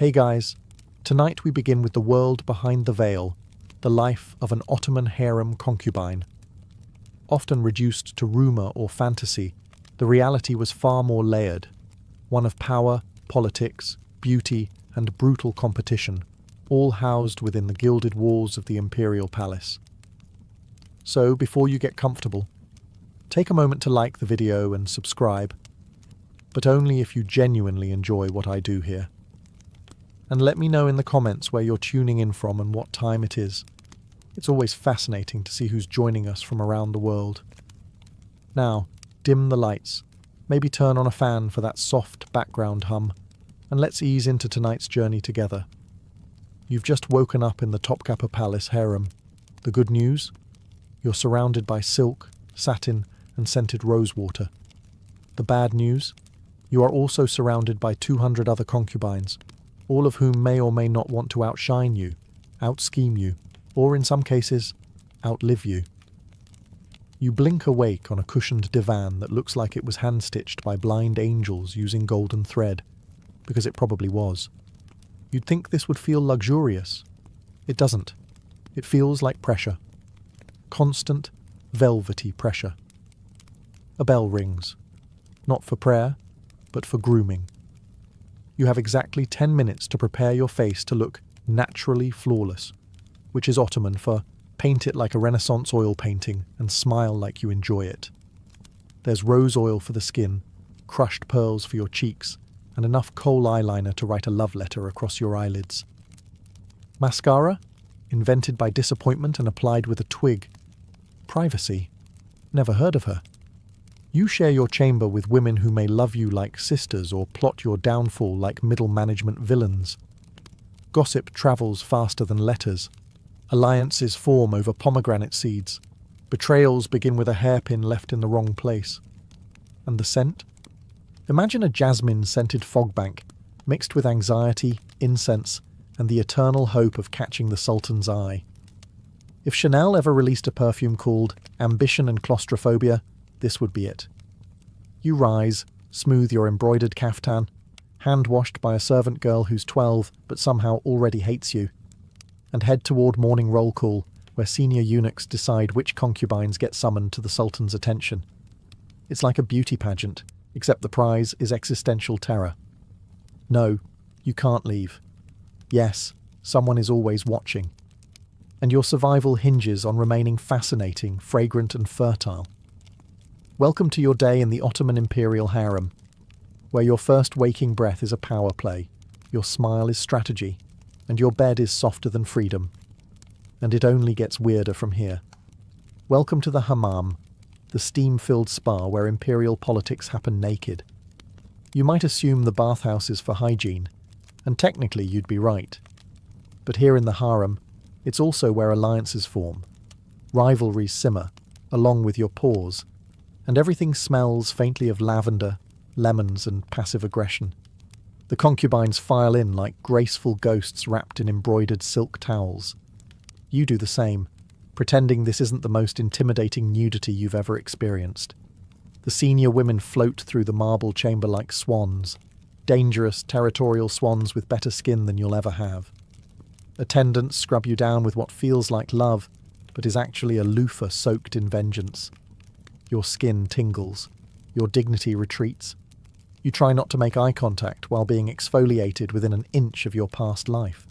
Hey guys, tonight we begin with the world behind the veil, the life of an Ottoman harem concubine. Often reduced to rumor or fantasy, the reality was far more layered, one of power, politics, beauty, and brutal competition, all housed within the gilded walls of the imperial palace. So, before you get comfortable, take a moment to like the video and subscribe, but only if you genuinely enjoy what I do here. And let me know in the comments where you're tuning in from and what time it is. It's always fascinating to see who's joining us from around the world. Now, dim the lights, maybe turn on a fan for that soft background hum, and let's ease into tonight's journey together. You've just woken up in the Topkapi Palace harem. The good news? You're surrounded by silk, satin, and scented rosewater. The bad news? You are also surrounded by 200 other concubines, all of whom may or may not want to outshine you, out-scheme you, or in some cases, outlive you. You blink awake on a cushioned divan that looks like it was hand-stitched by blind angels using golden thread, because it probably was. You'd think this would feel luxurious. It doesn't. It feels like pressure. Constant, velvety pressure. A bell rings. Not for prayer, but for grooming. You have exactly 10 minutes to prepare your face to look naturally flawless, which is Ottoman for paint it like a Renaissance oil painting and smile like you enjoy it. There's rose oil for the skin, crushed pearls for your cheeks, and enough kohl eyeliner to write a love letter across your eyelids. Mascara? Invented by disappointment and applied with a twig. Privacy? Never heard of her. You share your chamber with women who may love you like sisters or plot your downfall like middle management villains. Gossip travels faster than letters. Alliances form over pomegranate seeds. Betrayals begin with a hairpin left in the wrong place. And the scent? Imagine a jasmine-scented fog bank, mixed with anxiety, incense, and the eternal hope of catching the Sultan's eye. If Chanel ever released a perfume called Ambition and Claustrophobia, this would be it. You rise, smooth your embroidered caftan, hand-washed by a servant girl who's 12 but somehow already hates you, and head toward morning roll call, where senior eunuchs decide which concubines get summoned to the Sultan's attention. It's like a beauty pageant, except the prize is existential terror. No, you can't leave. Yes, someone is always watching. And your survival hinges on remaining fascinating, fragrant and fertile. Welcome to your day in the Ottoman Imperial Harem, where your first waking breath is a power play, your smile is strategy, and your bed is softer than freedom. And it only gets weirder from here. Welcome to the Hammam, the steam-filled spa where imperial politics happen naked. You might assume the bathhouse is for hygiene, and technically you'd be right. But here in the harem, it's also where alliances form, rivalries simmer, along with your pores, and everything smells faintly of lavender, lemons, and passive aggression. The concubines file in like graceful ghosts wrapped in embroidered silk towels. You do the same, pretending this isn't the most intimidating nudity you've ever experienced. The senior women float through the marble chamber like swans, dangerous, territorial swans with better skin than you'll ever have. Attendants scrub you down with what feels like love, but is actually a loofah soaked in vengeance. Your skin tingles. Your dignity retreats. You try not to make eye contact while being exfoliated within an inch of your past life.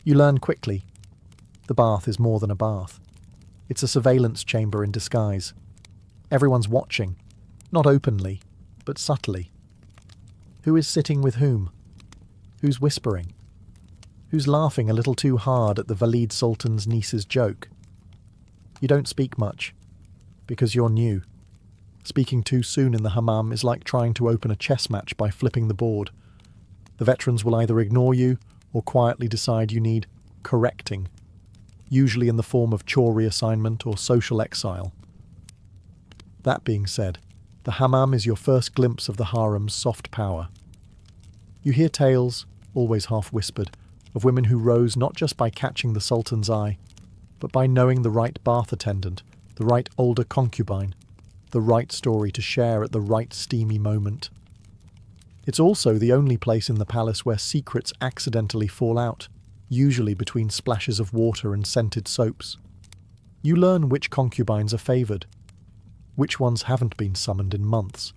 You learn quickly. The bath is more than a bath. It's a surveillance chamber in disguise. Everyone's watching, not openly, but subtly. Who is sitting with whom? Who's whispering? Who's laughing a little too hard at the Valid Sultan's niece's joke? You don't speak much, because you're new. Speaking too soon in the hammam is like trying to open a chess match by flipping the board. The veterans will either ignore you or quietly decide you need correcting, usually in the form of chore reassignment or social exile. That being said, the hammam is your first glimpse of the harem's soft power. You hear tales, always half-whispered, of women who rose not just by catching the Sultan's eye, but by knowing the right bath attendant, the right older concubine, the right story to share at the right steamy moment. It's also the only place in the palace where secrets accidentally fall out, usually between splashes of water and scented soaps. You learn which concubines are favoured, which ones haven't been summoned in months,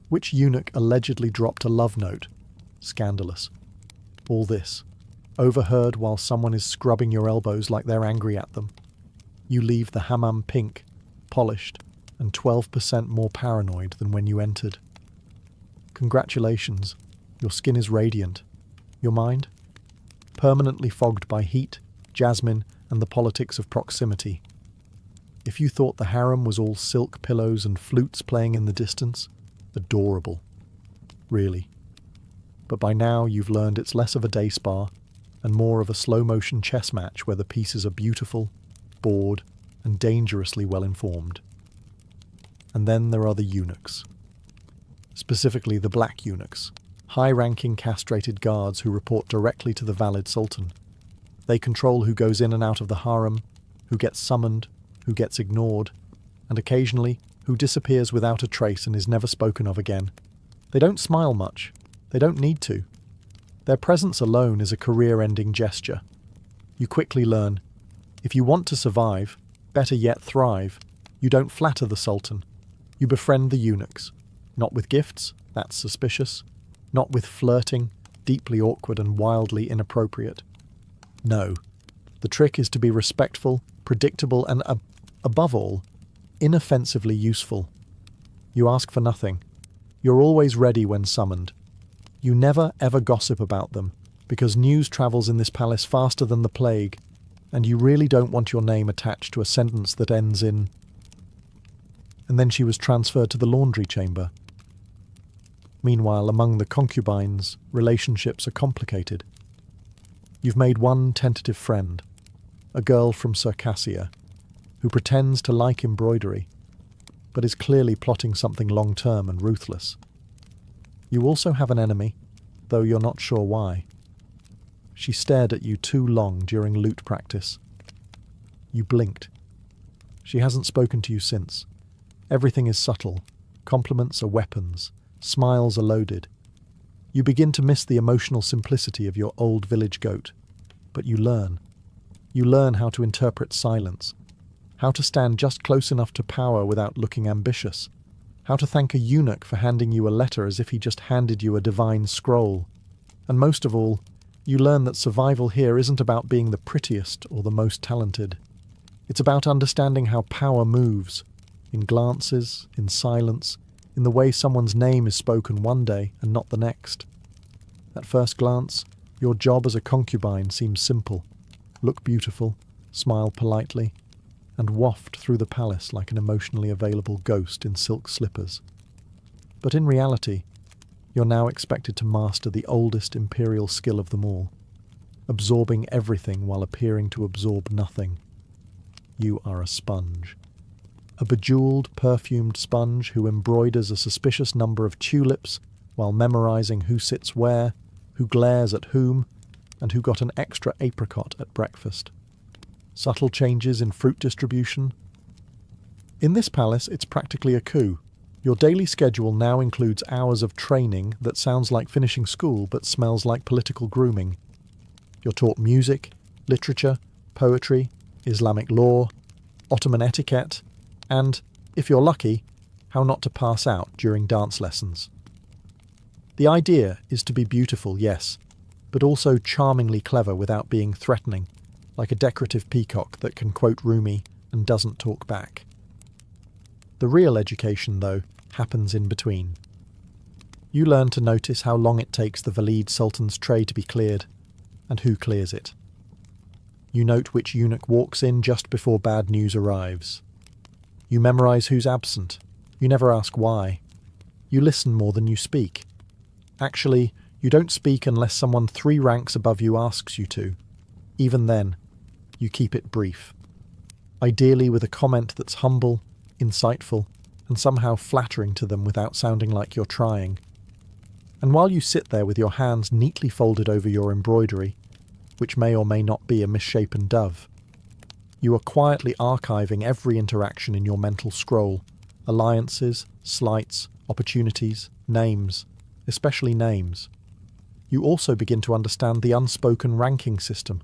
which eunuch allegedly dropped a love note. Scandalous. All this, overheard while someone is scrubbing your elbows like they're angry at them. You leave the hammam pink, polished, and 12% more paranoid than when you entered. Congratulations, your skin is radiant. Your mind? Permanently fogged by heat, jasmine, and the politics of proximity. If you thought the harem was all silk pillows and flutes playing in the distance, adorable. Really. But by now you've learned it's less of a day spa and more of a slow-motion chess match where the pieces are beautiful, bored, and dangerously well-informed. And then there are the eunuchs. Specifically the black eunuchs, high-ranking castrated guards who report directly to the valid sultan. They control who goes in and out of the harem, who gets summoned, who gets ignored, and occasionally who disappears without a trace and is never spoken of again. They don't smile much. They don't need to. Their presence alone is a career-ending gesture. You quickly learn, if you want to survive, better yet thrive, you don't flatter the sultan. You befriend the eunuchs. Not with gifts, that's suspicious. Not with flirting, deeply awkward and wildly inappropriate. No. The trick is to be respectful, predictable, and, above all, inoffensively useful. You ask for nothing. You're always ready when summoned. You never ever gossip about them, because news travels in this palace faster than the plague, and you really don't want your name attached to a sentence that ends in... And then she was transferred to the laundry chamber. Meanwhile, among the concubines, relationships are complicated. You've made one tentative friend, a girl from Circassia, who pretends to like embroidery, but is clearly plotting something long-term and ruthless. You also have an enemy, though you're not sure why. She stared at you too long during lute practice. You blinked. She hasn't spoken to you since. Everything is subtle. Compliments are weapons. Smiles are loaded. You begin to miss the emotional simplicity of your old village goat. But you learn. You learn how to interpret silence, how to stand just close enough to power without looking ambitious, how to thank a eunuch for handing you a letter as if he just handed you a divine scroll. And most of all, you learn that survival here isn't about being the prettiest or the most talented. It's about understanding how power moves, in glances, in silence, in the way someone's name is spoken one day and not the next. At first glance, your job as a concubine seems simple. Look beautiful, smile politely, and waft through the palace like an emotionally available ghost in silk slippers. But in reality, you're now expected to master the oldest imperial skill of them all, absorbing everything while appearing to absorb nothing. You are a sponge. A bejeweled, perfumed sponge who embroiders a suspicious number of tulips while memorizing who sits where, who glares at whom, and who got an extra apricot at breakfast. Subtle changes in fruit distribution. In this palace, it's practically a coup. Your daily schedule now includes hours of training that sounds like finishing school but smells like political grooming. You're taught music, literature, poetry, Islamic law, Ottoman etiquette, and, if you're lucky, how not to pass out during dance lessons. The idea is to be beautiful, yes, but also charmingly clever without being threatening, like a decorative peacock that can quote Rumi and doesn't talk back. The real education, though, happens in between. You learn to notice how long it takes the Valid Sultan's tray to be cleared, and who clears it. You note which eunuch walks in just before bad news arrives. You memorize who's absent. You never ask why. You listen more than you speak. Actually, you don't speak unless someone 3 ranks above you asks you to. Even then, you keep it brief. Ideally with a comment that's humble, insightful, and somehow flattering to them without sounding like you're trying. And while you sit there with your hands neatly folded over your embroidery, which may or may not be a misshapen dove, you are quietly archiving every interaction in your mental scroll, alliances, slights, opportunities, names. especially names. You also begin to understand the unspoken ranking system.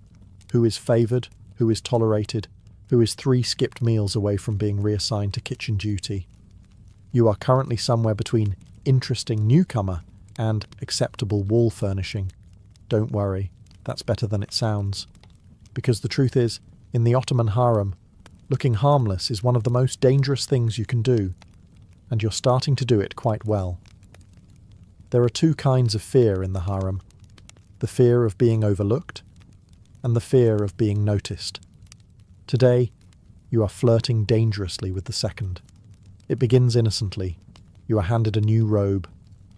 Who is favoured, who is tolerated, who is 3 skipped meals away from being reassigned to kitchen duty. You are currently somewhere between interesting newcomer and acceptable wall furnishing. Don't worry, that's better than it sounds. Because the truth is, in the Ottoman harem, looking harmless is one of the most dangerous things you can do, and you're starting to do it quite well. There are 2 kinds of fear in the harem: the fear of being overlooked and the fear of being noticed. Today, you are flirting dangerously with the second. It begins innocently. You are handed a new robe,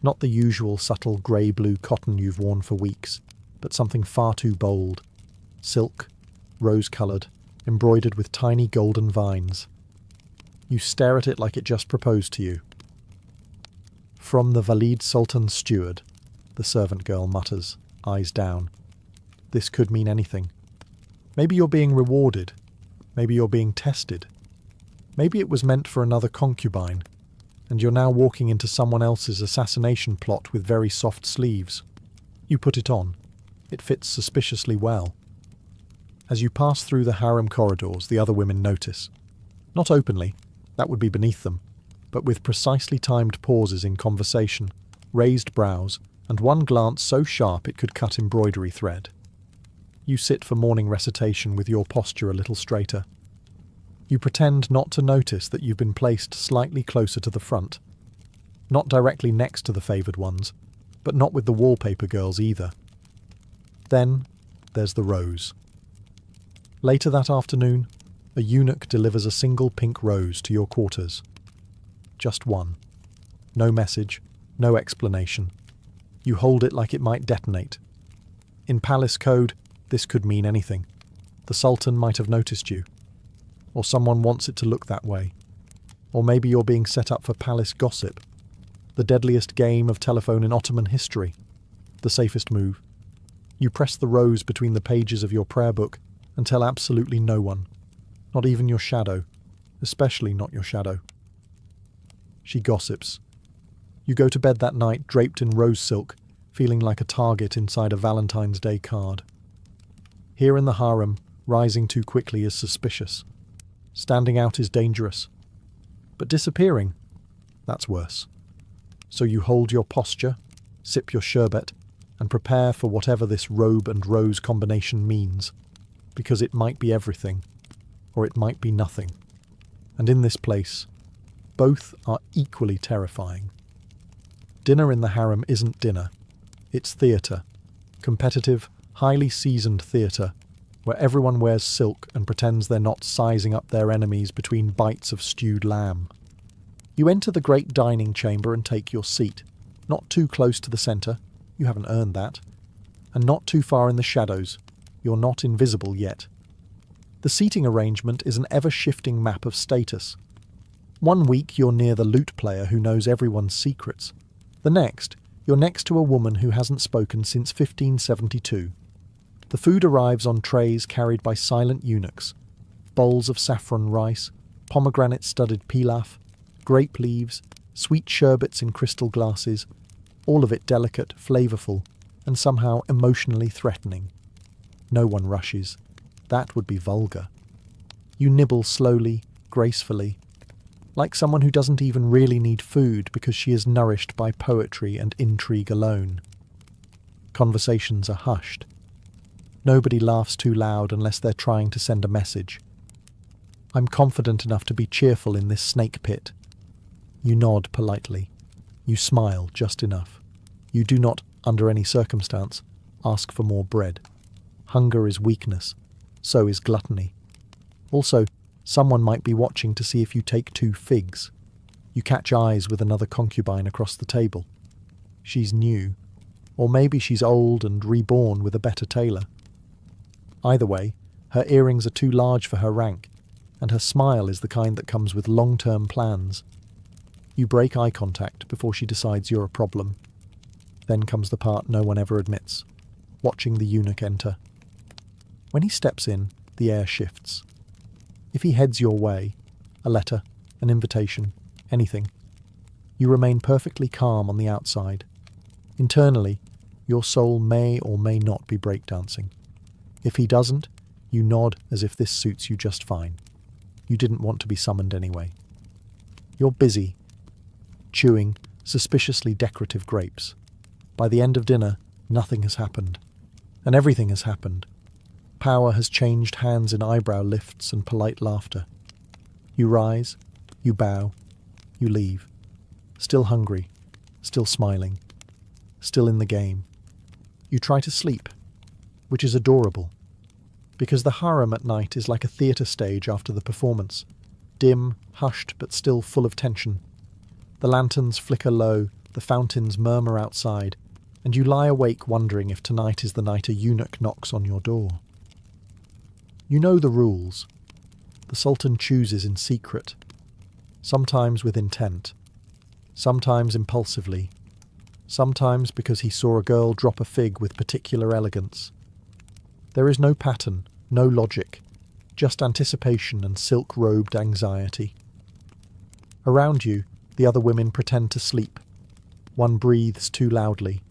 not the usual subtle grey-blue cotton you've worn for weeks, but something far too bold. Silk, rose-coloured, embroidered with tiny golden vines. You stare at it like it just proposed to you. From the Valid Sultan's steward, the servant girl mutters, eyes down. This could mean anything. Maybe you're being rewarded. Maybe you're being tested. Maybe it was meant for another concubine, and you're now walking into someone else's assassination plot with very soft sleeves. You put it on. It fits suspiciously well. As you pass through the harem corridors, the other women notice. Not openly, that would be beneath them, but with precisely timed pauses in conversation, raised brows, and one glance so sharp it could cut embroidery thread. You sit for morning recitation with your posture a little straighter. You pretend not to notice that you've been placed slightly closer to the front. Not directly next to the favoured ones, but not with the wallpaper girls either. Then there's the rose. Later that afternoon, a eunuch delivers a single pink rose to your quarters. Just one. No message, no explanation. You hold it like it might detonate. In palace code, this could mean anything. The Sultan might have noticed you. Or someone wants it to look that way. Or maybe you're being set up for palace gossip. The deadliest game of telephone in Ottoman history. The safest move. You press the rose between the pages of your prayer book and tell absolutely no one. Not even your shadow. Especially not your shadow. She gossips. You go to bed that night draped in rose silk, feeling like a target inside a Valentine's Day card. Here in the harem, rising too quickly is suspicious. Standing out is dangerous. But disappearing, that's worse. So you hold your posture, sip your sherbet, and prepare for whatever this robe and rose combination means, because it might be everything, or it might be nothing. And in this place, both are equally terrifying. Dinner in the harem isn't dinner. It's theatre. Competitive, highly seasoned theatre, where everyone wears silk and pretends they're not sizing up their enemies between bites of stewed lamb. You enter the great dining chamber and take your seat, not too close to the centre, you haven't earned that, and not too far in the shadows, you're not invisible yet. The seating arrangement is an ever-shifting map of status. One week you're near the lute player who knows everyone's secrets. The next, you're next to a woman who hasn't spoken since 1572. The food arrives on trays carried by silent eunuchs. Bowls of saffron rice, pomegranate-studded pilaf, grape leaves, sweet sherbets in crystal glasses, all of it delicate, flavourful, and somehow emotionally threatening. No one rushes. That would be vulgar. You nibble slowly, gracefully, like someone who doesn't even really need food because she is nourished by poetry and intrigue alone. Conversations are hushed. Nobody laughs too loud unless they're trying to send a message. I'm confident enough to be cheerful in this snake pit. You nod politely. You smile just enough. You do not, under any circumstance, ask for more bread. Hunger is weakness. So is gluttony. Also, someone might be watching to see if you take 2 figs. You catch eyes with another concubine across the table. She's new. Or maybe she's old and reborn with a better tailor. Either way, her earrings are too large for her rank, and her smile is the kind that comes with long-term plans. You break eye contact before she decides you're a problem. Then comes the part no one ever admits, watching the eunuch enter. When he steps in, the air shifts. If he heads your way, a letter, an invitation, anything, you remain perfectly calm on the outside. Internally, your soul may or may not be breakdancing. If he doesn't, you nod as if this suits you just fine. You didn't want to be summoned anyway. You're busy, chewing suspiciously decorative grapes. By the end of dinner, nothing has happened. And everything has happened. Power has changed hands in eyebrow lifts and polite laughter. You rise, you bow, you leave. Still hungry, still smiling, still in the game. You try to sleep, which is adorable. Because the harem at night is like a theatre stage after the performance. Dim, hushed, but still full of tension. The lanterns flicker low, the fountains murmur outside, and you lie awake wondering if tonight is the night a eunuch knocks on your door. You know the rules. The Sultan chooses in secret, sometimes with intent, sometimes impulsively, sometimes because he saw a girl drop a fig with particular elegance. There is no pattern, no logic, just anticipation and silk-robed anxiety. Around you, the other women pretend to sleep. One breathes too loudly.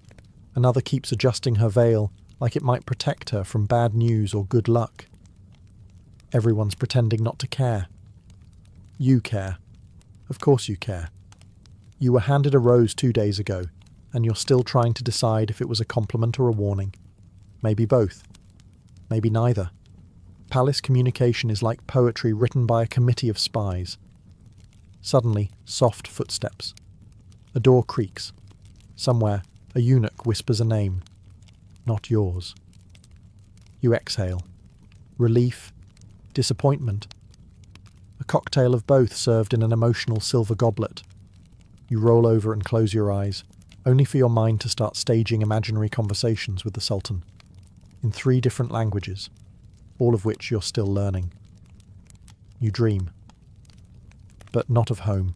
Another keeps adjusting her veil like it might protect her from bad news or good luck. Everyone's pretending not to care. You care. Of course you care. You were handed a rose 2 days ago, and you're still trying to decide if it was a compliment or a warning. Maybe both. Maybe neither. Palace communication is like poetry written by a committee of spies. Suddenly, soft footsteps. A door creaks. Somewhere, a eunuch whispers a name. Not yours. You exhale. Relief. Disappointment. A cocktail of both served in an emotional silver goblet. You roll over and close your eyes, only for your mind to start staging imaginary conversations with the Sultan. In 3 different languages, all of which you're still learning. You dream. But not of home.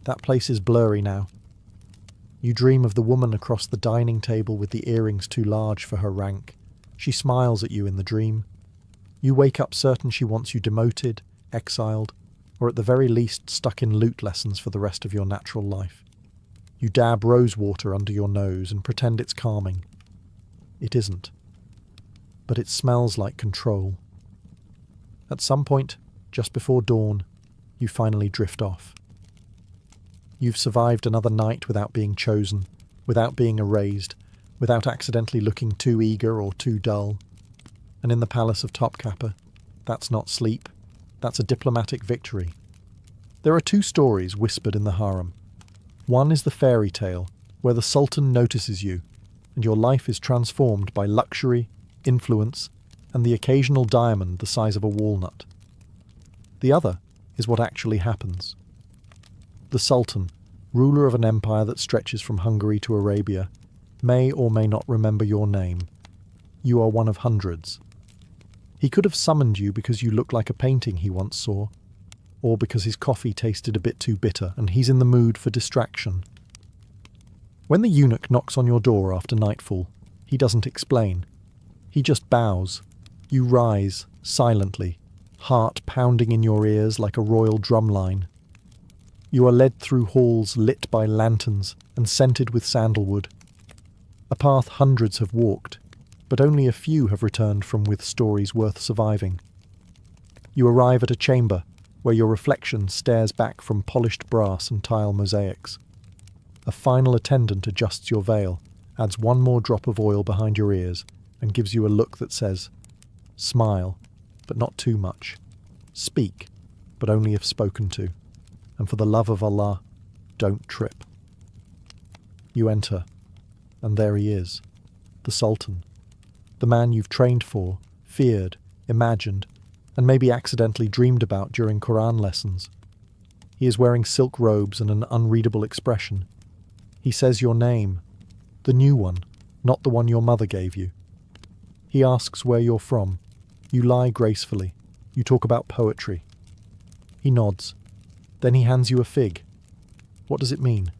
That place is blurry now. You dream of the woman across the dining table with the earrings too large for her rank. She smiles at you in the dream. You wake up certain she wants you demoted, exiled, or at the very least stuck in lute lessons for the rest of your natural life. You dab rose water under your nose and pretend it's calming. It isn't. But it smells like control. At some point, just before dawn, you finally drift off. You've survived another night without being chosen, without being erased, without accidentally looking too eager or too dull. And in the palace of Topkapi, that's not sleep, that's a diplomatic victory. There are 2 stories whispered in the harem. One is the fairy tale, where the Sultan notices you, and your life is transformed by luxury, influence, and the occasional diamond the size of a walnut. The other is what actually happens. The Sultan, ruler of an empire that stretches from Hungary to Arabia, may or may not remember your name. You are one of hundreds. He could have summoned you because you look like a painting he once saw, or because his coffee tasted a bit too bitter and he's in the mood for distraction. When the eunuch knocks on your door after nightfall, he doesn't explain. He just bows. You rise, silently, heart pounding in your ears like a royal drumline. You are led through halls lit by lanterns and scented with sandalwood. A path hundreds have walked, but only a few have returned from with stories worth surviving. You arrive at a chamber where your reflection stares back from polished brass and tile mosaics. A final attendant adjusts your veil, adds 1 more drop of oil behind your ears, and gives you a look that says, "Smile, but not too much. Speak, but only if spoken to. And for the love of Allah, don't trip." You enter, and there he is, the Sultan. The man you've trained for, feared, imagined, and maybe accidentally dreamed about during Quran lessons. He is wearing silk robes and an unreadable expression. He says your name, the new one, not the one your mother gave you. He asks where you're from. You lie gracefully. You talk about poetry. He nods. Then he hands you a fig. What does it mean?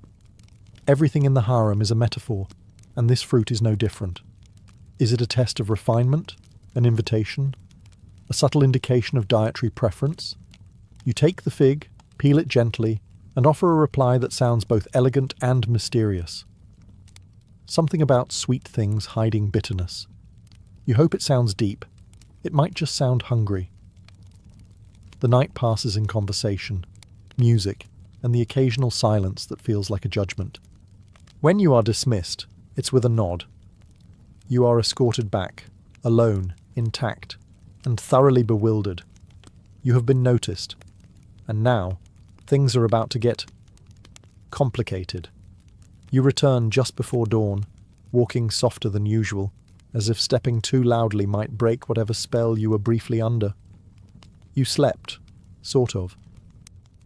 Everything in the harem is a metaphor, and this fruit is no different. Is it a test of refinement? An invitation? A subtle indication of dietary preference? You take the fig, peel it gently, and offer a reply that sounds both elegant and mysterious. Something about sweet things hiding bitterness. You hope it sounds deep. It might just sound hungry. The night passes in conversation, music, and the occasional silence that feels like a judgment. When you are dismissed, it's with a nod. You are escorted back, alone, intact, and thoroughly bewildered. You have been noticed. And now, things are about to get complicated. You return just before dawn, walking softer than usual, as if stepping too loudly might break whatever spell you were briefly under. You slept, sort of.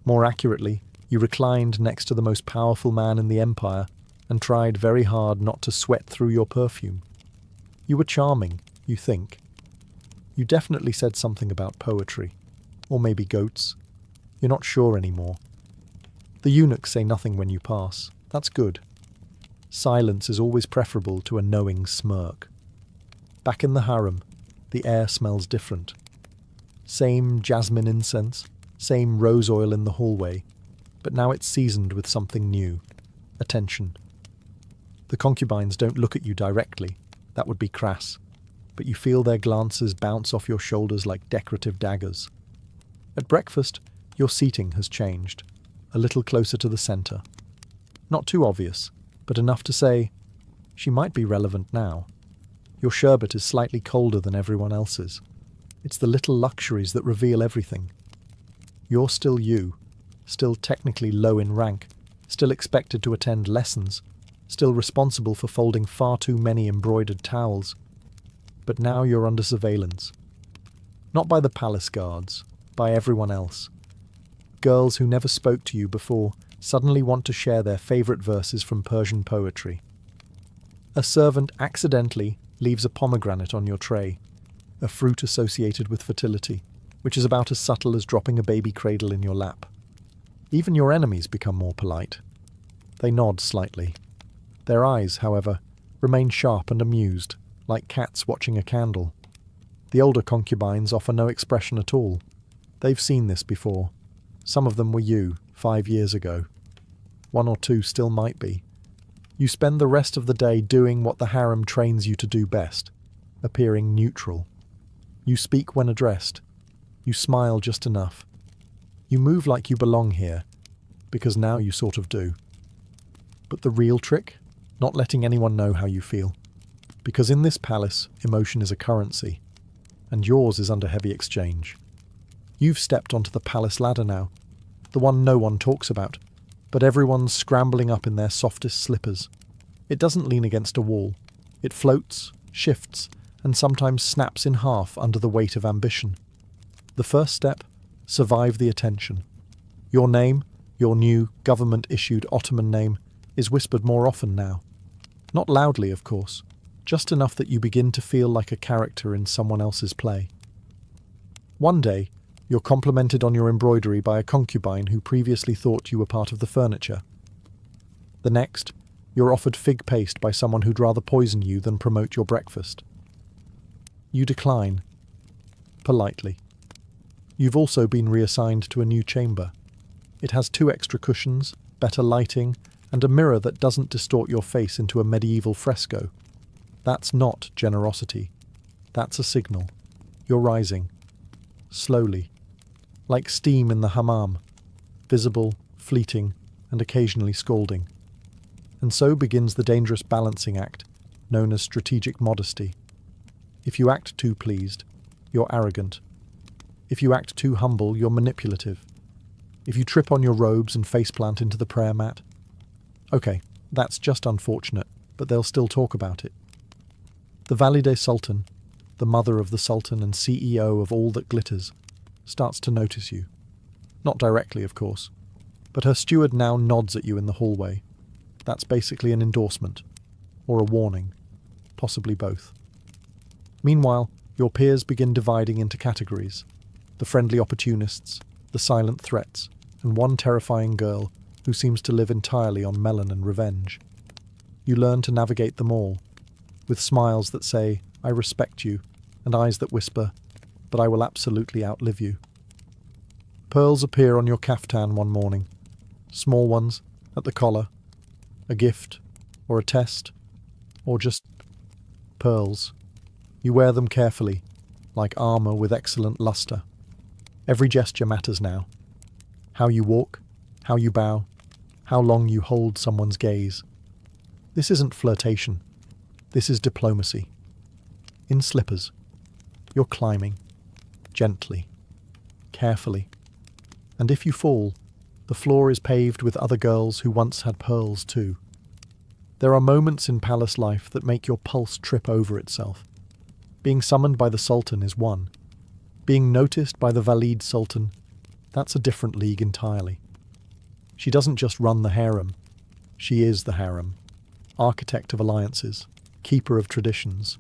More accurately, you reclined next to the most powerful man in the empire and tried very hard not to sweat through your perfume. You were charming, you think. You definitely said something about poetry. Or maybe goats. You're not sure anymore. The eunuchs say nothing when you pass. That's good. Silence is always preferable to a knowing smirk. Back in the harem, the air smells different. Same jasmine incense, same rose oil in the hallway, but now it's seasoned with something new. Attention. The concubines don't look at you directly. That would be crass. But you feel their glances bounce off your shoulders like decorative daggers. At breakfast, your seating has changed, a little closer to the centre. Not too obvious, but enough to say, she might be relevant now. Your sherbet is slightly colder than everyone else's. It's the little luxuries that reveal everything. You're still you, still technically low in rank, still expected to attend lessons, still responsible for folding far too many embroidered towels. But now you're under surveillance. Not by the palace guards, by everyone else. Girls who never spoke to you before suddenly want to share their favourite verses from Persian poetry. A servant accidentally leaves a pomegranate on your tray, a fruit associated with fertility, which is about as subtle as dropping a baby cradle in your lap. Even your enemies become more polite. They nod slightly. Their eyes, however, remain sharp and amused, like cats watching a candle. The older concubines offer no expression at all. They've seen this before. Some of them were you, 5 years ago. 1 or 2 still might be. You spend the rest of the day doing what the harem trains you to do best, appearing neutral. You speak when addressed. You smile just enough. You move like you belong here, because now you sort of do. But the real trick? Not letting anyone know how you feel. Because in this palace, emotion is a currency, and yours is under heavy exchange. You've stepped onto the palace ladder now, the one no one talks about, but everyone's scrambling up in their softest slippers. It doesn't lean against a wall. It floats, shifts, and sometimes snaps in half under the weight of ambition. The first step, survive the attention. Your name, your new government-issued Ottoman name, is whispered more often now. Not loudly, of course, just enough that you begin to feel like a character in someone else's play. One day, you're complimented on your embroidery by a concubine who previously thought you were part of the furniture. The next, you're offered fig paste by someone who'd rather poison you than promote your breakfast. You decline. Politely. You've also been reassigned to a new chamber. It has 2 extra cushions, better lighting, and a mirror that doesn't distort your face into a medieval fresco. That's not generosity. That's a signal. You're rising. Slowly. Like steam in the hammam. Visible, fleeting, and occasionally scalding. And so begins the dangerous balancing act, known as strategic modesty. If you act too pleased, you're arrogant. If you act too humble, you're manipulative. If you trip on your robes and faceplant into the prayer mat, okay, that's just unfortunate, but they'll still talk about it. The Valide Sultan, the mother of the Sultan and CEO of all that glitters, starts to notice you. Not directly, of course, but her steward now nods at you in the hallway. That's basically an endorsement, or a warning, possibly both. Meanwhile, your peers begin dividing into categories: the friendly opportunists, the silent threats, and one terrifying girl who seems to live entirely on melon and revenge. You learn to navigate them all, with smiles that say, "I respect you," and eyes that whisper, "But I will absolutely outlive you." Pearls appear on your caftan one morning, small ones, at the collar, a gift, or a test, Or just pearls. You wear them carefully, like armor with excellent luster. Every gesture matters now. How you walk, how you bow, how long you hold someone's gaze. This isn't flirtation. This is diplomacy. In slippers, you're climbing, gently, carefully. And if you fall, the floor is paved with other girls who once had pearls too. There are moments in palace life that make your pulse trip over itself. Being summoned by the Sultan is one. Being noticed by the Valide Sultan, that's a different league entirely. She doesn't just run the harem. She is the harem. Architect of alliances, keeper of traditions.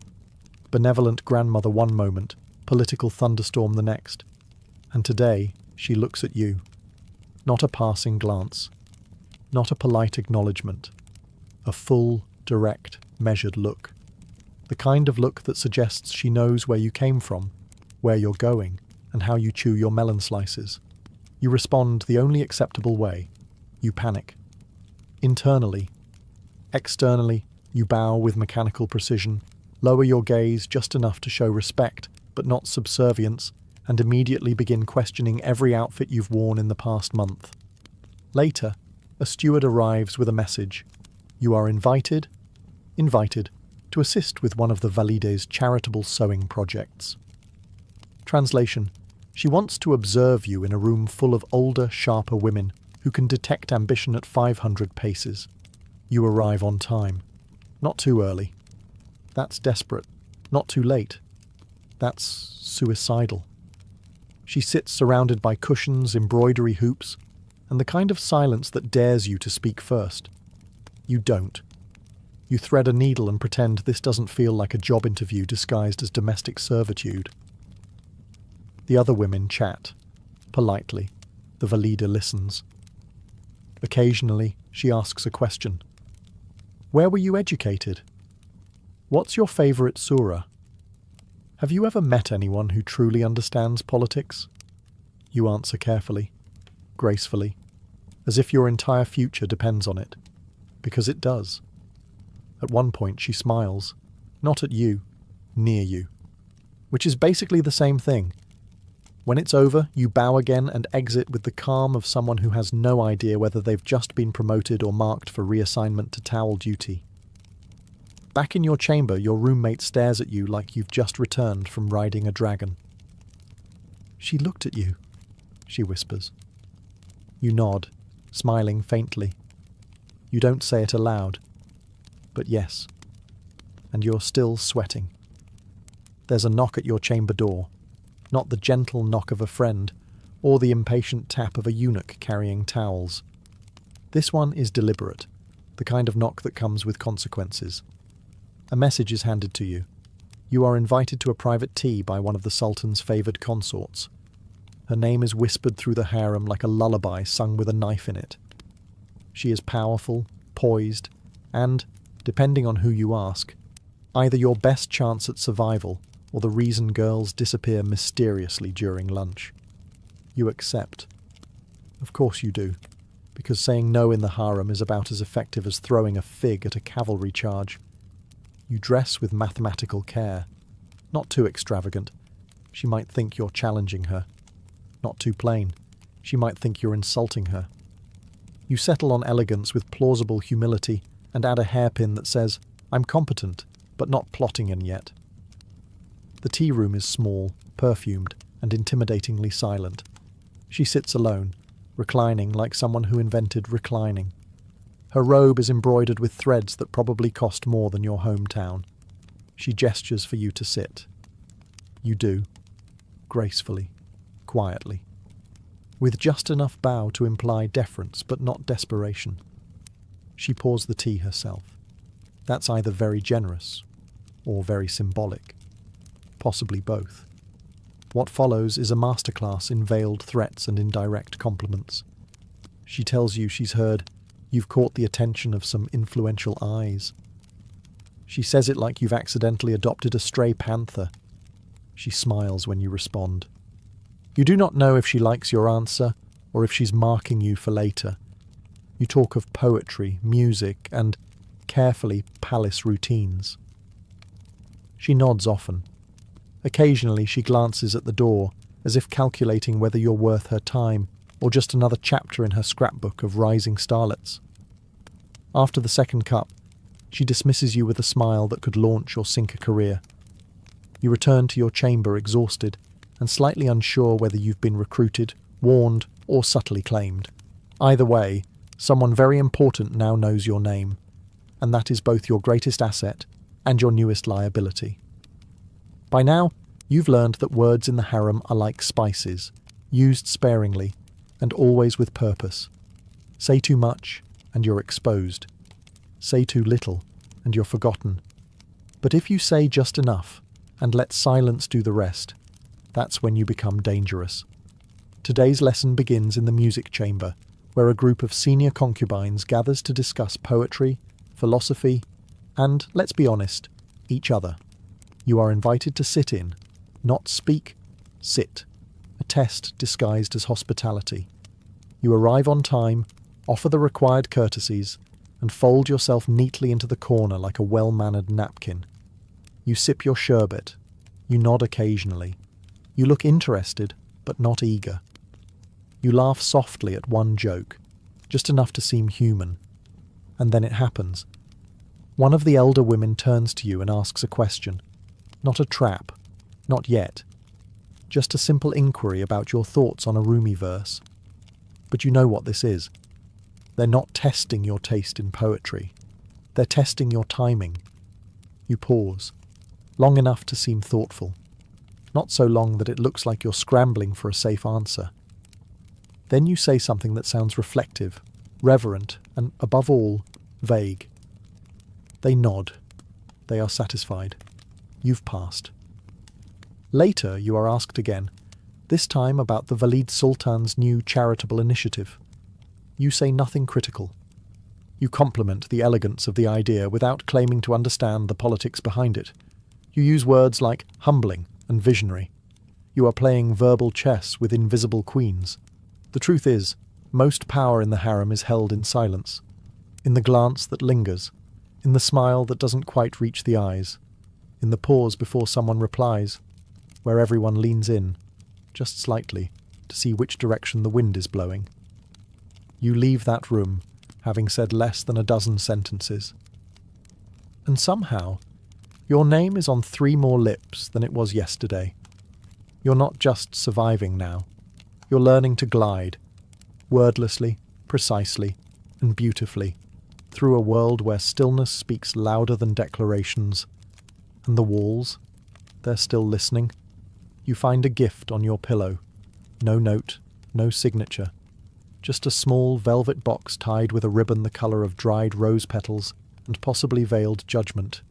Benevolent grandmother one moment, political thunderstorm the next. And today, she looks at you. Not a passing glance. Not a polite acknowledgement. A full, direct, measured look. The kind of look that suggests she knows where you came from, where you're going, and how you chew your melon slices. You respond the only acceptable way. You panic. Internally. Externally, you bow with mechanical precision, lower your gaze just enough to show respect, but not subservience, and immediately begin questioning every outfit you've worn in the past month. Later, a steward arrives with a message. You are invited to assist with one of the Valide's charitable sewing projects. Translation: she wants to observe you in a room full of older, sharper women who can detect ambition at 500 paces. You arrive on time. Not too early. That's desperate. Not too late. That's suicidal. She sits surrounded by cushions, embroidery hoops, and the kind of silence that dares you to speak first. You don't. You thread a needle and pretend this doesn't feel like a job interview disguised as domestic servitude. The other women chat. Politely. The Valida listens. Occasionally, she asks a question. Where were you educated? What's your favourite surah? Have you ever met anyone who truly understands politics? You answer carefully, gracefully, as if your entire future depends on it. Because it does. At one point she smiles, not at you, near you. Which is basically the same thing. When it's over, you bow again and exit with the calm of someone who has no idea whether they've just been promoted or marked for reassignment to towel duty. Back in your chamber, your roommate stares at you like you've just returned from riding a dragon. She looked at you, she whispers. You nod, smiling faintly. You don't say it aloud, but yes. And you're still sweating. There's a knock at your chamber door. Not the gentle knock of a friend, or the impatient tap of a eunuch carrying towels. This one is deliberate, the kind of knock that comes with consequences. A message is handed to you. You are invited to a private tea by one of the Sultan's favoured consorts. Her name is whispered through the harem like a lullaby sung with a knife in it. She is powerful, poised, and, depending on who you ask, either your best chance at survival or the reason girls disappear mysteriously during lunch. You accept. Of course you do, because saying no in the harem is about as effective as throwing a fig at a cavalry charge. You dress with mathematical care. Not too extravagant. She might think you're challenging her. Not too plain. She might think you're insulting her. You settle on elegance with plausible humility and add a hairpin that says, I'm competent, but not plotting in yet. The tea room is small, perfumed, and intimidatingly silent. She sits alone, reclining like someone who invented reclining. Her robe is embroidered with threads that probably cost more than your hometown. She gestures for you to sit. You do, gracefully, quietly, with just enough bow to imply deference but not desperation. She pours the tea herself. That's either very generous or very symbolic. Possibly both. What follows is a masterclass in veiled threats and indirect compliments. She tells you she's heard, you've caught the attention of some influential eyes. She says it like you've accidentally adopted a stray panther. She smiles when you respond. You do not know if she likes your answer or if she's marking you for later. You talk of poetry, music, and carefully palace routines. She nods often. Occasionally she glances at the door, as if calculating whether you're worth her time or just another chapter in her scrapbook of rising starlets. After the second cup, she dismisses you with a smile that could launch or sink a career. You return to your chamber exhausted and slightly unsure whether you've been recruited, warned, or subtly claimed. Either way, someone very important now knows your name, and that is both your greatest asset and your newest liability. By now, you've learned that words in the harem are like spices, used sparingly and always with purpose. Say too much, and you're exposed. Say too little, and you're forgotten. But if you say just enough, and let silence do the rest, that's when you become dangerous. Today's lesson begins in the music chamber, where a group of senior concubines gathers to discuss poetry, philosophy, and, let's be honest, each other. You are invited to sit in, not speak, sit. A test disguised as hospitality. You arrive on time, offer the required courtesies, and fold yourself neatly into the corner like a well-mannered napkin. You sip your sherbet. You nod occasionally. You look interested, but not eager. You laugh softly at one joke, just enough to seem human. And then it happens. One of the elder women turns to you and asks a question. Not a trap. Not yet. Just a simple inquiry about your thoughts on a Rumi verse. But you know what this is. They're not testing your taste in poetry. They're testing your timing. You pause, long enough to seem thoughtful. Not so long that it looks like you're scrambling for a safe answer. Then you say something that sounds reflective, reverent, and, above all, vague. They nod. They are satisfied. You've passed. Later, you are asked again, this time about the Valid Sultan's new charitable initiative. You say nothing critical. You compliment the elegance of the idea without claiming to understand the politics behind it. You use words like humbling and visionary. You are playing verbal chess with invisible queens. The truth is, most power in the harem is held in silence, in the glance that lingers, in the smile that doesn't quite reach the eyes, in the pause before someone replies, where everyone leans in, just slightly, to see which direction the wind is blowing. You leave that room, having said less than a dozen sentences. And somehow, your name is on 3 more lips than it was yesterday. You're not just surviving now. You're learning to glide, wordlessly, precisely, and beautifully, through a world where stillness speaks louder than declarations. And the walls, they're still listening. You find a gift on your pillow. No note, no signature. Just a small velvet box tied with a ribbon the colour of dried rose petals and possibly veiled judgment.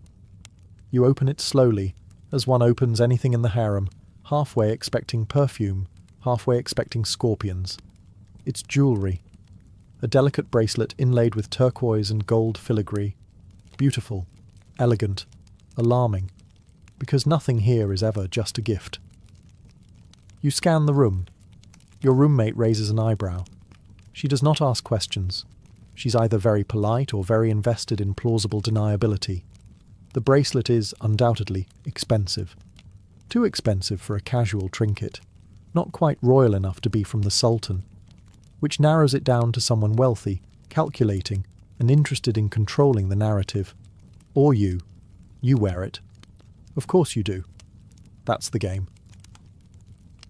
You open it slowly, as one opens anything in the harem, halfway expecting perfume, halfway expecting scorpions. It's jewellery. A delicate bracelet inlaid with turquoise and gold filigree. Beautiful, elegant, alarming, because nothing here is ever just a gift. You scan the room. Your roommate raises an eyebrow. She does not ask questions. She's either very polite or very invested in plausible deniability. The bracelet is, undoubtedly, expensive. Too expensive for a casual trinket. Not quite royal enough to be from the Sultan. Which narrows it down to someone wealthy, calculating, and interested in controlling the narrative. Or you. You wear it. Of course you do. That's the game.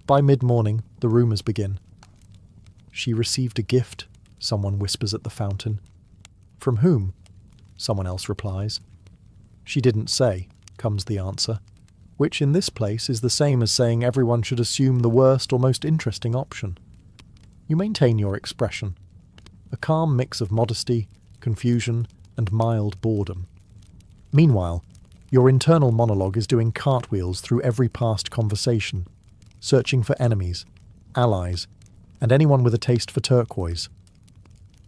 By mid-morning, the rumours begin. She received a gift, someone whispers at the fountain. From whom? Someone else replies. She didn't say, comes the answer, which in this place is the same as saying everyone should assume the worst or most interesting option. You maintain your expression, a calm mix of modesty, confusion, and mild boredom. Meanwhile, your internal monologue is doing cartwheels through every past conversation, searching for enemies, allies, and anyone with a taste for turquoise.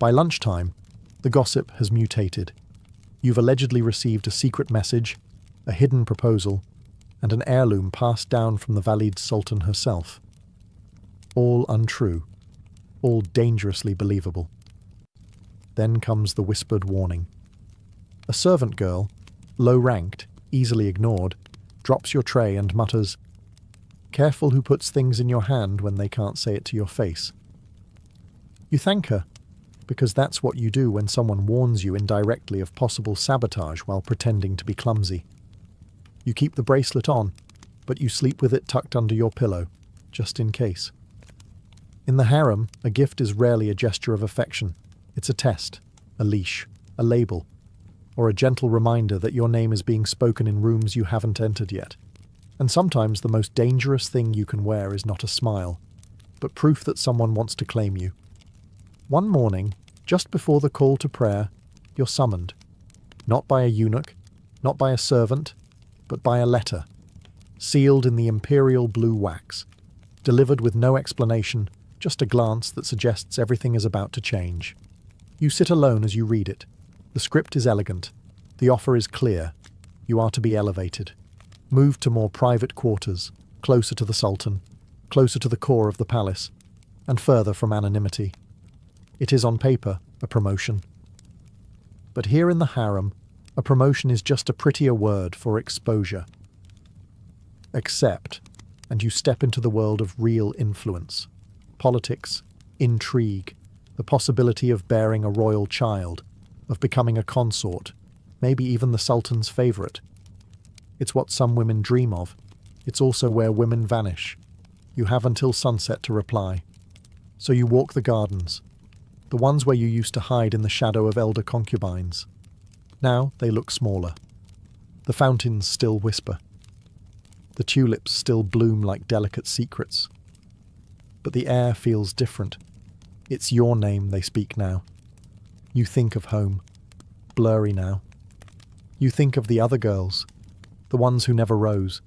By lunchtime, the gossip has mutated. You've allegedly received a secret message, a hidden proposal, and an heirloom passed down from the Valid Sultan herself. All untrue, all dangerously believable. Then comes the whispered warning. A servant girl, low-ranked, easily ignored, drops your tray and mutters, "Careful who puts things in your hand when they can't say it to your face." You thank her, because that's what you do when someone warns you indirectly of possible sabotage while pretending to be clumsy. You keep the bracelet on, but you sleep with it tucked under your pillow, just in case. In the harem, a gift is rarely a gesture of affection. It's a test, a leash, a label, or a gentle reminder that your name is being spoken in rooms you haven't entered yet. And sometimes the most dangerous thing you can wear is not a smile, but proof that someone wants to claim you. One morning, just before the call to prayer, you're summoned. Not by a eunuch, not by a servant, but by a letter, sealed in the imperial blue wax, delivered with no explanation, just a glance that suggests everything is about to change. You sit alone as you read it. The script is elegant. The offer is clear. You are to be elevated, moved to more private quarters, closer to the sultan, closer to the core of the palace, and further from anonymity. It is on paper a promotion. But here in the harem, a promotion is just a prettier word for exposure. Accept, and you step into the world of real influence. Politics, intrigue, the possibility of bearing a royal child, of becoming a consort, maybe even the sultan's favourite. It's what some women dream of. It's also where women vanish. You have until sunset to reply. So you walk the gardens, the ones where you used to hide in the shadow of elder concubines. Now they look smaller. The fountains still whisper. The tulips still bloom like delicate secrets. But the air feels different. It's your name they speak now. You think of home, blurry now. You think of the other girls, the ones who never rose,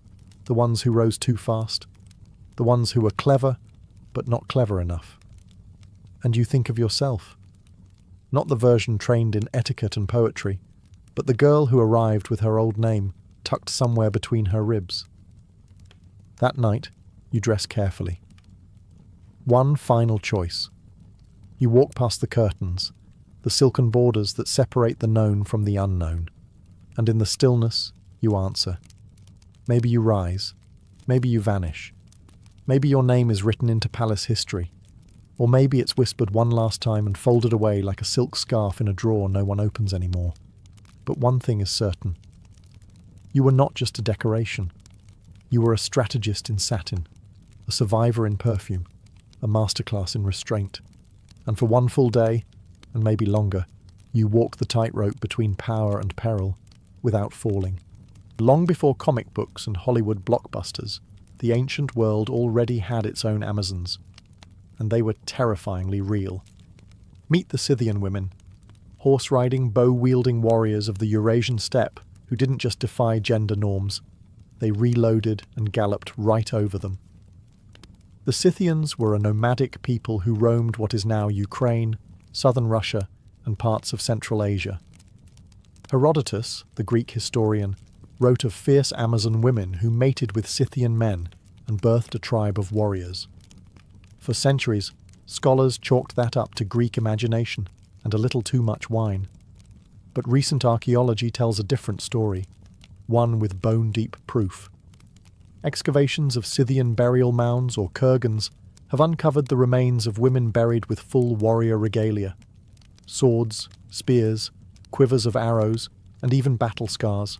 the ones who rose too fast, the ones who were clever, but not clever enough. And you think of yourself. Not the version trained in etiquette and poetry, but the girl who arrived with her old name tucked somewhere between her ribs. That night, you dress carefully. One final choice. You walk past the curtains, the silken borders that separate the known from the unknown, and in the stillness, you answer. Maybe you rise, maybe you vanish, maybe your name is written into palace history, or maybe it's whispered one last time and folded away like a silk scarf in a drawer no one opens anymore. But one thing is certain. You were not just a decoration. You were a strategist in satin, a survivor in perfume, a masterclass in restraint. And for one full day, and maybe longer, you walk the tightrope between power and peril, without falling. Long before comic books and Hollywood blockbusters, the ancient world already had its own Amazons, and they were terrifyingly real. Meet the Scythian women, horse-riding, bow-wielding warriors of the Eurasian steppe who didn't just defy gender norms, they reloaded and galloped right over them. The Scythians were a nomadic people who roamed what is now Ukraine, southern Russia, and parts of Central Asia. Herodotus, the Greek historian, wrote of fierce Amazon women who mated with Scythian men and birthed a tribe of warriors. For centuries, scholars chalked that up to Greek imagination and a little too much wine. But recent archaeology tells a different story, one with bone-deep proof. Excavations of Scythian burial mounds or kurgans have uncovered the remains of women buried with full warrior regalia. Swords, spears, quivers of arrows, and even battle scars.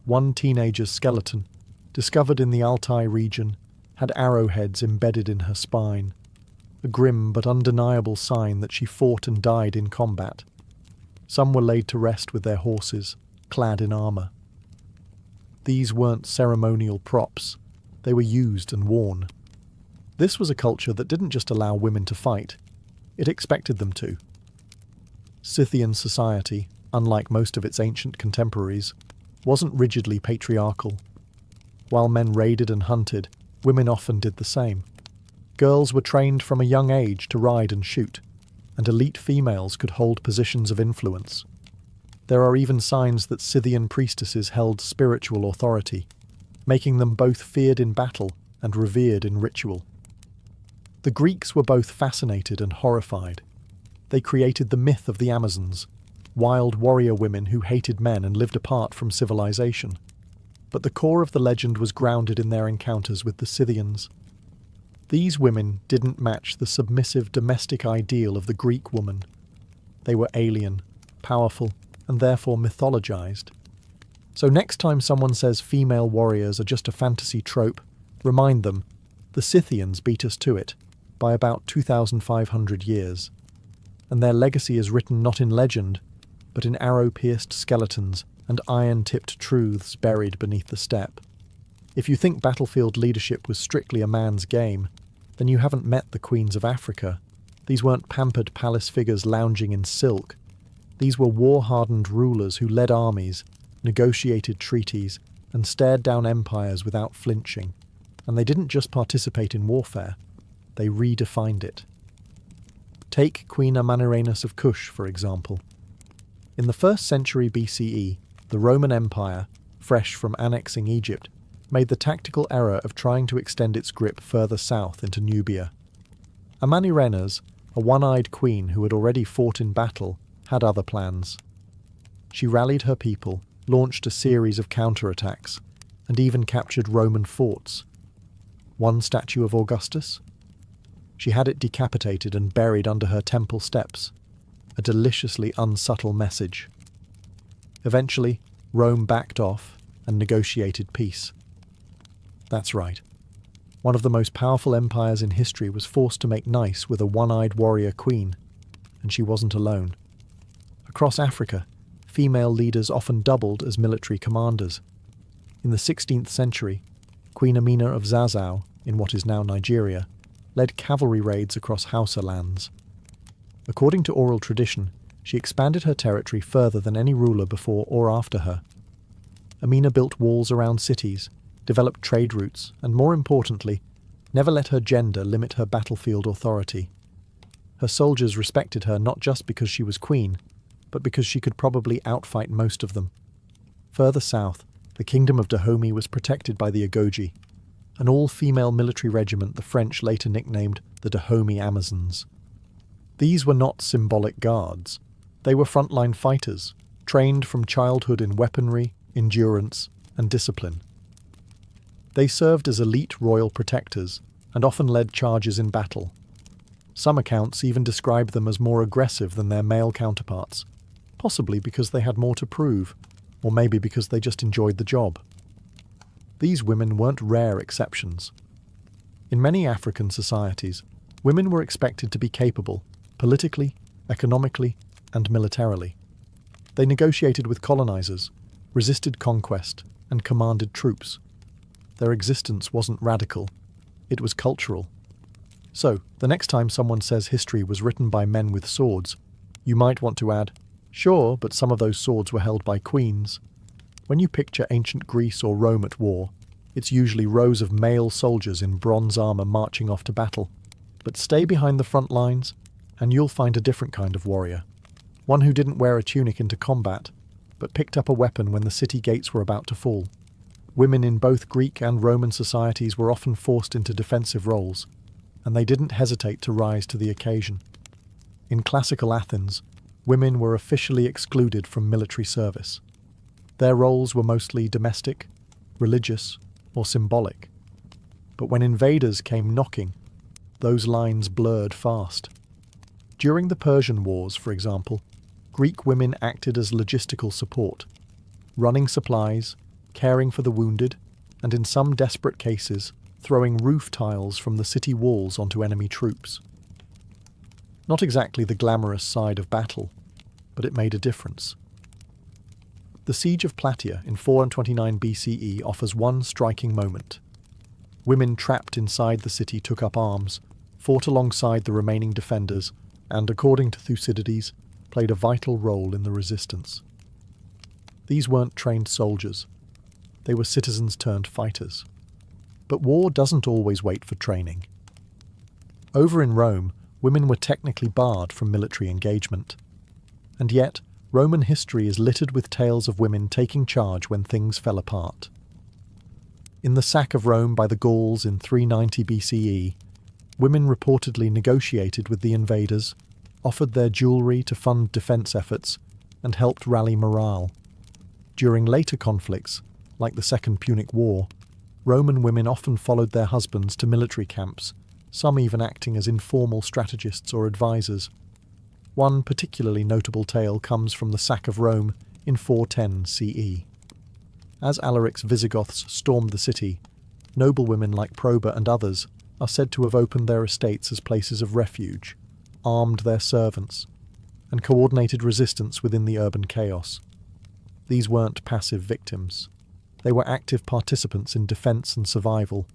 One teenager's skeleton, discovered in the Altai region, had arrowheads embedded in her spine, a grim but undeniable sign that she fought and died in combat. Some were laid to rest with their horses, clad in armour. These weren't ceremonial props, they were used and worn. This was a culture that didn't just allow women to fight, it expected them to. Scythian society, unlike most of its ancient contemporaries, wasn't rigidly patriarchal. While men raided and hunted, women often did the same. Girls were trained from a young age to ride and shoot, and elite females could hold positions of influence. There are even signs that Scythian priestesses held spiritual authority, making them both feared in battle and revered in ritual. The Greeks were both fascinated and horrified. They created the myth of the Amazons, wild warrior women who hated men and lived apart from civilization. But the core of the legend was grounded in their encounters with the Scythians. These women didn't match the submissive domestic ideal of the Greek woman. They were alien, powerful, and therefore mythologized. So next time someone says female warriors are just a fantasy trope, remind them, the Scythians beat us to it by about 2,500 years. And their legacy is written not in legend, but in arrow-pierced skeletons and iron-tipped truths buried beneath the steppe. If you think battlefield leadership was strictly a man's game, then you haven't met the queens of Africa. These weren't pampered palace figures lounging in silk. These were war-hardened rulers who led armies, negotiated treaties, and stared down empires without flinching. And they didn't just participate in warfare, they redefined it. Take Queen Amanirenas of Kush, for example. In the 1st century BCE, the Roman Empire, fresh from annexing Egypt, made the tactical error of trying to extend its grip further south into Nubia. Amanirenas, a one-eyed queen who had already fought in battle, had other plans. She rallied her people, launched a series of counterattacks, and even captured Roman forts. One statue of Augustus? She had it decapitated and buried under her temple steps, a deliciously unsubtle message. Eventually, Rome backed off and negotiated peace. That's right. One of the most powerful empires in history was forced to make nice with a one-eyed warrior queen, and she wasn't alone. Across Africa, female leaders often doubled as military commanders. In the 16th century, Queen Amina of Zazzau, in what is now Nigeria, led cavalry raids across Hausa lands. According to oral tradition, she expanded her territory further than any ruler before or after her. Amina built walls around cities, developed trade routes, and more importantly, never let her gender limit her battlefield authority. Her soldiers respected her not just because she was queen, but because she could probably outfight most of them. Further south, the kingdom of Dahomey was protected by the Agoji, an all-female military regiment the French later nicknamed the Dahomey Amazons. These were not symbolic guards. They were frontline fighters, trained from childhood in weaponry, endurance, and discipline. They served as elite royal protectors and often led charges in battle. Some accounts even describe them as more aggressive than their male counterparts, possibly because they had more to prove, or maybe because they just enjoyed the job. These women weren't rare exceptions. In many African societies, women were expected to be capable, politically, economically, and militarily. They negotiated with colonizers, resisted conquest, and commanded troops. Their existence wasn't radical, it was cultural. So, the next time someone says history was written by men with swords, you might want to add, sure, but some of those swords were held by queens. When you picture ancient Greece or Rome at war, it's usually rows of male soldiers in bronze armor marching off to battle. But stay behind the front lines, and you'll find a different kind of warrior. One who didn't wear a tunic into combat, but picked up a weapon when the city gates were about to fall. Women in both Greek and Roman societies were often forced into defensive roles, and they didn't hesitate to rise to the occasion. In classical Athens, women were officially excluded from military service. Their roles were mostly domestic, religious, or symbolic. But when invaders came knocking, those lines blurred fast. During the Persian Wars, for example, Greek women acted as logistical support, running supplies, caring for the wounded, and in some desperate cases, throwing roof tiles from the city walls onto enemy troops. Not exactly the glamorous side of battle, but it made a difference. The Siege of Plataea in 429 BCE offers one striking moment. Women trapped inside the city took up arms, fought alongside the remaining defenders, and, according to Thucydides, played a vital role in the resistance. These weren't trained soldiers. They were citizens turned fighters. But war doesn't always wait for training. Over in Rome, women were technically barred from military engagement. And yet, Roman history is littered with tales of women taking charge when things fell apart. In the sack of Rome by the Gauls in 390 BCE, women reportedly negotiated with the invaders, offered their jewelry to fund defense efforts, and helped rally morale. During later conflicts, like the Second Punic War, Roman women often followed their husbands to military camps, some even acting as informal strategists or advisors. One particularly notable tale comes from the sack of Rome in 410 CE. As Alaric's Visigoths stormed the city, noblewomen like Proba and others are said to have opened their estates as places of refuge, armed their servants, and coordinated resistance within the urban chaos. These weren't passive victims. They were active participants in defense and survival.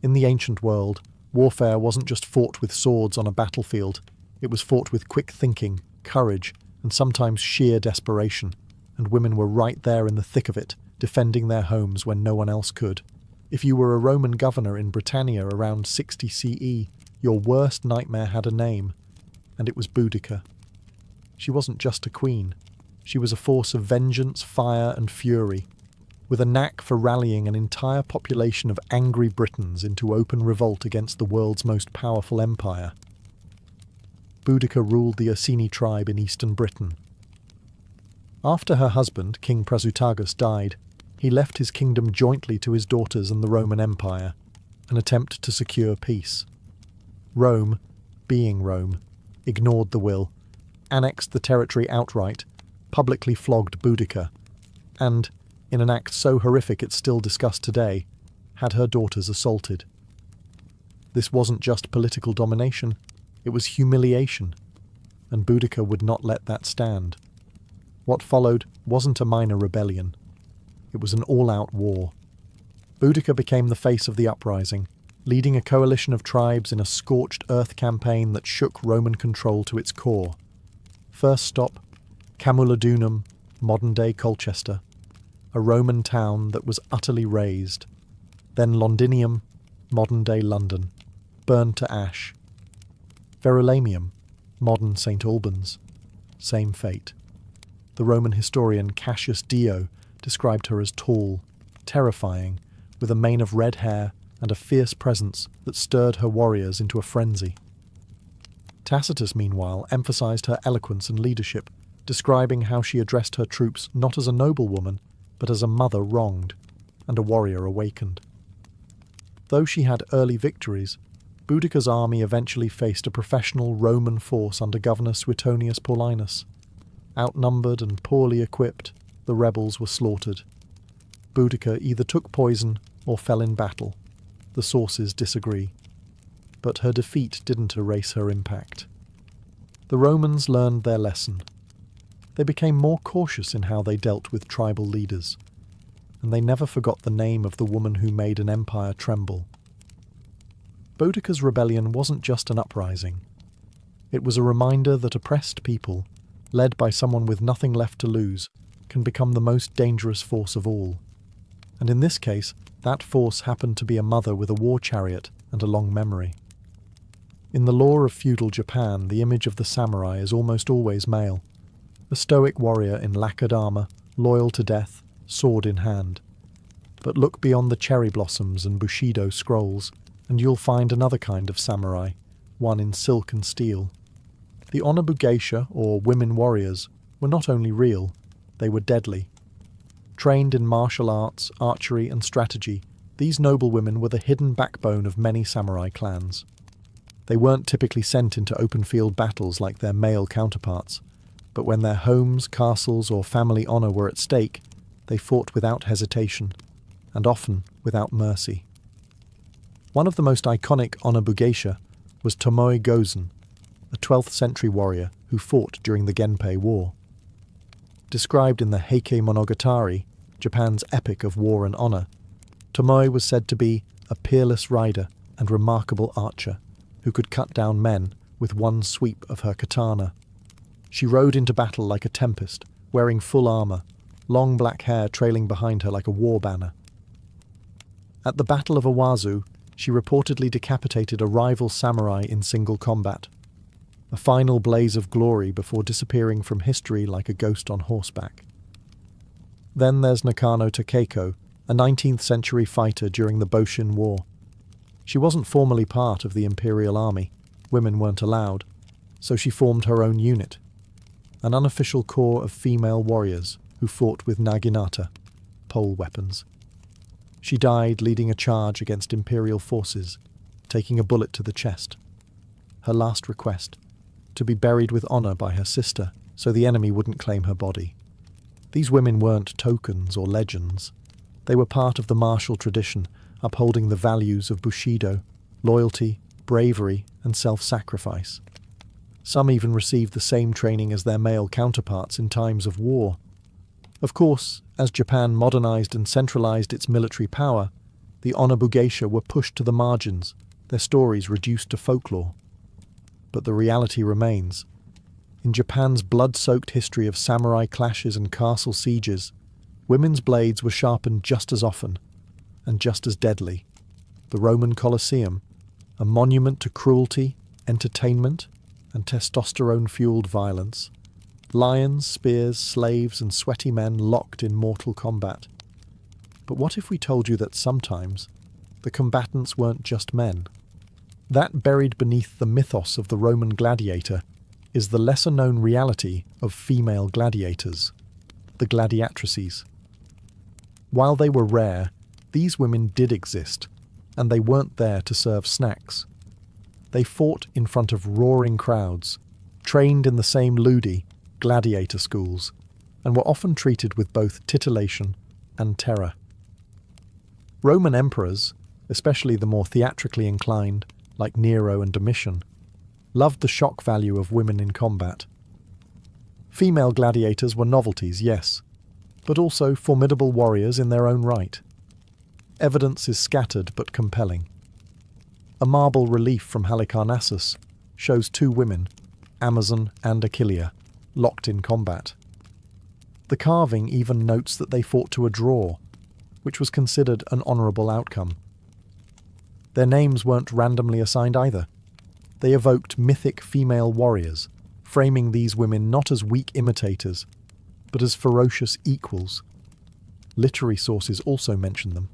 In the ancient world, warfare wasn't just fought with swords on a battlefield, it was fought with quick thinking, courage, and sometimes sheer desperation, and women were right there in the thick of it, defending their homes when no one else could. If you were a Roman governor in Britannia around 60 CE, your worst nightmare had a name, and it was Boudica. She wasn't just a queen. She was a force of vengeance, fire, and fury, with a knack for rallying an entire population of angry Britons into open revolt against the world's most powerful empire. Boudica ruled the Ursini tribe in eastern Britain. After her husband, King Prasutagus, died, he left his kingdom jointly to his daughters and the Roman Empire, an attempt to secure peace. Rome, being Rome, ignored the will, annexed the territory outright, publicly flogged Boudica, and, in an act so horrific it's still discussed today, had her daughters assaulted. This wasn't just political domination, it was humiliation, and Boudica would not let that stand. What followed wasn't a minor rebellion. It was an all-out war. Boudica became the face of the uprising, leading a coalition of tribes in a scorched earth campaign that shook Roman control to its core. First stop, Camulodunum, modern-day Colchester, a Roman town that was utterly razed. Then Londinium, modern-day London, burned to ash. Verulamium, modern St. Albans, same fate. The Roman historian Cassius Dio described her as tall, terrifying, with a mane of red hair and a fierce presence that stirred her warriors into a frenzy. Tacitus, meanwhile, emphasized her eloquence and leadership, describing how she addressed her troops not as a noblewoman, but as a mother wronged, and a warrior awakened. Though she had early victories, Boudica's army eventually faced a professional Roman force under Governor Suetonius Paulinus. Outnumbered and poorly equipped, the rebels were slaughtered. Boudica either took poison or fell in battle. The sources disagree. But her defeat didn't erase her impact. The Romans learned their lesson. They became more cautious in how they dealt with tribal leaders, and they never forgot the name of the woman who made an empire tremble. Boudica's rebellion wasn't just an uprising. It was a reminder that oppressed people, led by someone with nothing left to lose, can become the most dangerous force of all. And in this case, that force happened to be a mother with a war chariot and a long memory. In the lore of feudal Japan, the image of the samurai is almost always male. A stoic warrior in lacquered armor, loyal to death, sword in hand. But look beyond the cherry blossoms and Bushido scrolls, and you'll find another kind of samurai, one in silk and steel. The Onabu geisha, or women warriors, were not only real, they were deadly. Trained in martial arts, archery, and strategy, these noblewomen were the hidden backbone of many samurai clans. They weren't typically sent into open-field battles like their male counterparts, but when their homes, castles, or family honor were at stake, they fought without hesitation, and often without mercy. One of the most iconic Onabu geisha was Tomoe Gozen, a 12th century warrior who fought during the Genpei War. Described in the Heike Monogatari, Japan's epic of war and honor, Tomoe was said to be a peerless rider and remarkable archer who could cut down men with one sweep of her katana. She rode into battle like a tempest, wearing full armor, long black hair trailing behind her like a war banner. At the Battle of Owazu, she reportedly decapitated a rival samurai in single combat, a final blaze of glory before disappearing from history like a ghost on horseback. Then there's Nakano Takeiko, a 19th century fighter during the Boshin War. She wasn't formally part of the imperial army, women weren't allowed, so she formed her own unit. an unofficial corps of female warriors who fought with naginata, pole weapons. She died leading a charge against imperial forces, taking a bullet to the chest. Her last request, to be buried with honor by her sister so the enemy wouldn't claim her body. These women weren't tokens or legends. They were part of the martial tradition, upholding the values of Bushido, loyalty, bravery, and self-sacrifice. Some even received the same training as their male counterparts in times of war. Of course, as Japan modernized and centralized its military power, the Onabu geisha were pushed to the margins, their stories reduced to folklore. But the reality remains. In Japan's blood-soaked history of samurai clashes and castle sieges, women's blades were sharpened just as often, and just as deadly. The Roman Colosseum, a monument to cruelty, entertainment, and testosterone-fueled violence. Lions, spears, slaves, and sweaty men locked in mortal combat. But what if we told you that sometimes the combatants weren't just men? That buried beneath the mythos of the Roman gladiator is the lesser-known reality of female gladiators, the gladiatrices. While they were rare, these women did exist, and they weren't there to serve snacks. They fought in front of roaring crowds, trained in the same ludi, gladiator schools, and were often treated with both titillation and terror. Roman emperors, especially the more theatrically inclined, like Nero and Domitian, loved the shock value of women in combat. Female gladiators were novelties, yes, but also formidable warriors in their own right. Evidence is scattered but compelling. A marble relief from Halicarnassus shows two women, Amazon and Achillea, locked in combat. The carving even notes that they fought to a draw, which was considered an honourable outcome. Their names weren't randomly assigned either. They evoked mythic female warriors, framing these women not as weak imitators, but as ferocious equals. Literary sources also mention them.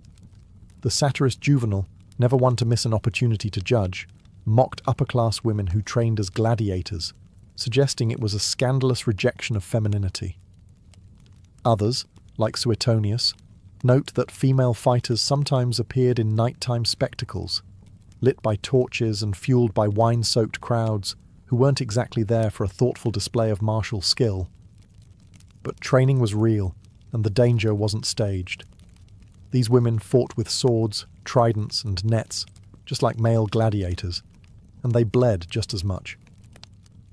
The satirist Juvenal, never one to miss an opportunity to judge, mocked upper-class women who trained as gladiators, suggesting it was a scandalous rejection of femininity. Others, like Suetonius, note that female fighters sometimes appeared in nighttime spectacles, lit by torches and fueled by wine-soaked crowds who weren't exactly there for a thoughtful display of martial skill. But training was real, and the danger wasn't staged. These women fought with swords, tridents, and nets, just like male gladiators, and they bled just as much.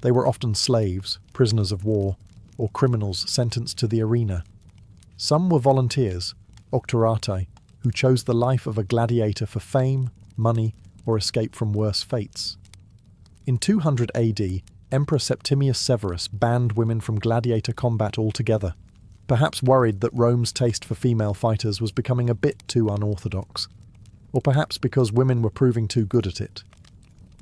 They were often slaves, prisoners of war, or criminals sentenced to the arena. Some were volunteers, octoratae, who chose the life of a gladiator for fame, money, or escape from worse fates. In 200 AD, Emperor Septimius Severus banned women from gladiator combat altogether, perhaps worried that Rome's taste for female fighters was becoming a bit too unorthodox, or perhaps because women were proving too good at it.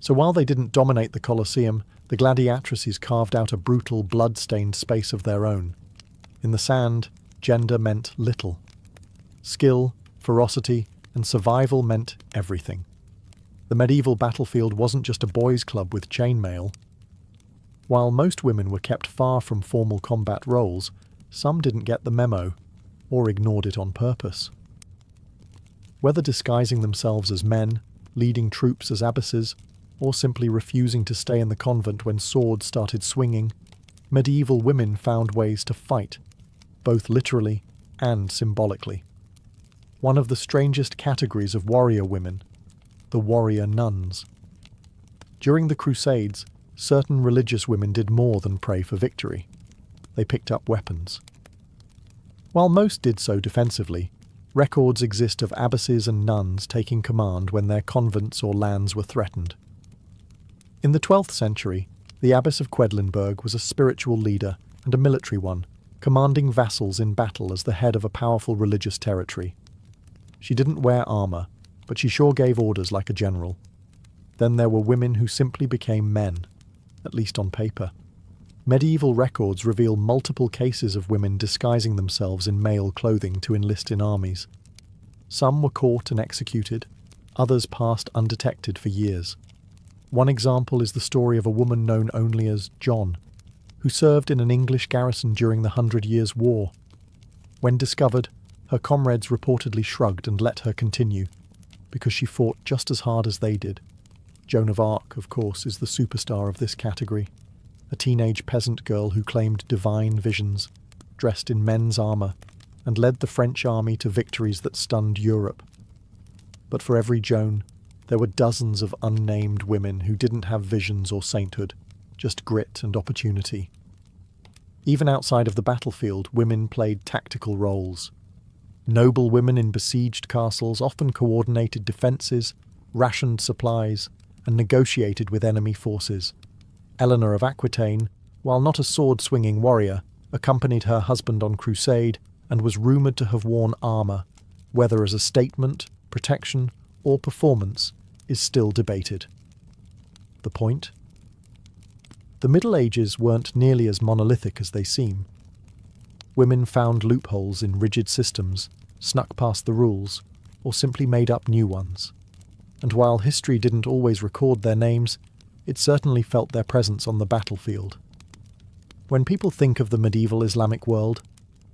So while they didn't dominate the Colosseum, the gladiatrices carved out a brutal, blood-stained space of their own. In the sand, gender meant little. Skill, ferocity, and survival meant everything. The medieval battlefield wasn't just a boys' club with chainmail. While most women were kept far from formal combat roles, some didn't get the memo, or ignored it on purpose. Whether disguising themselves as men, leading troops as abbesses, or simply refusing to stay in the convent when swords started swinging, medieval women found ways to fight, both literally and symbolically. One of the strangest categories of warrior women, the warrior nuns. During the Crusades, certain religious women did more than pray for victory. They picked up weapons. While most did so defensively, records exist of abbesses and nuns taking command when their convents or lands were threatened. In the 12th century, the abbess of Quedlinburg was a spiritual leader and a military one, commanding vassals in battle as the head of a powerful religious territory. She didn't wear armour, but she sure gave orders like a general. Then there were women who simply became men, at least on paper. Medieval records reveal multiple cases of women disguising themselves in male clothing to enlist in armies. Some were caught and executed, others passed undetected for years. One example is the story of a woman known only as John. who served in an English garrison during the 100 Years' War. When discovered, her comrades reportedly shrugged and let her continue, because she fought just as hard as they did. Joan of Arc, of course, is the superstar of this category, a teenage peasant girl who claimed divine visions, dressed in men's armour, and led the French army to victories that stunned Europe. But for every Joan, there were dozens of unnamed women who didn't have visions or sainthood, just grit and opportunity. Even outside of the battlefield, women played tactical roles. Noble women in besieged castles often coordinated defences, rationed supplies, and negotiated with enemy forces. Eleanor of Aquitaine, while not a sword-swinging warrior, accompanied her husband on crusade and was rumoured to have worn armour, whether as a statement, protection, or performance, is still debated. The point? The Middle Ages weren't nearly as monolithic as they seem. Women found loopholes in rigid systems, snuck past the rules, or simply made up new ones. And while history didn't always record their names, it certainly felt their presence on the battlefield. When people think of the medieval Islamic world,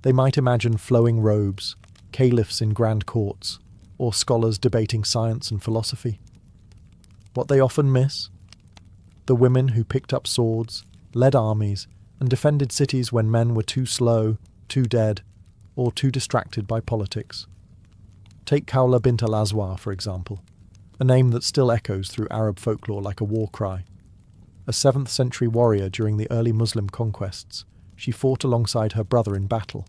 they might imagine flowing robes, caliphs in grand courts, or scholars debating science and philosophy. What they often miss? The women who picked up swords, led armies, and defended cities when men were too slow, too dead, or too distracted by politics. Take Khawla bint al-Azwar, for example, a name that still echoes through Arab folklore like a war cry. A 7th century warrior during the early Muslim conquests, she fought alongside her brother in battle.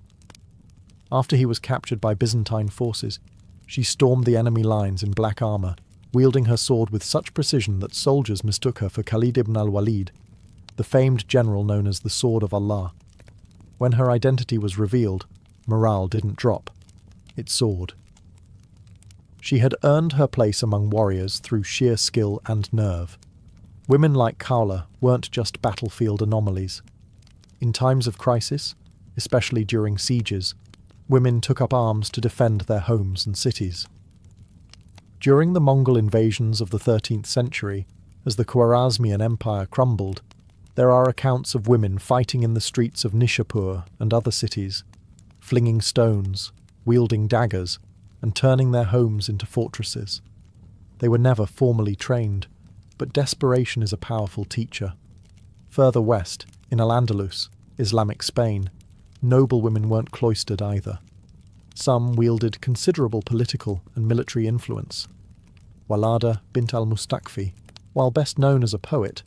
After he was captured by Byzantine forces, she stormed the enemy lines in black armour, wielding her sword with such precision that soldiers mistook her for Khalid ibn al-Walid, the famed general known as the Sword of Allah. When her identity was revealed, morale didn't drop. It soared. She had earned her place among warriors through sheer skill and nerve. Women like Khawla weren't just battlefield anomalies. In times of crisis, especially during sieges, women took up arms to defend their homes and cities. During the Mongol invasions of the 13th century, as the Khwarezmian Empire crumbled, there are accounts of women fighting in the streets of Nishapur and other cities, flinging stones, wielding daggers, and turning their homes into fortresses. They were never formally trained, but desperation is a powerful teacher. Further west, in Al-Andalus, Islamic Spain, noble women weren't cloistered either. Some wielded considerable political and military influence. Walada bint al-Mustakfi, while best known as a poet,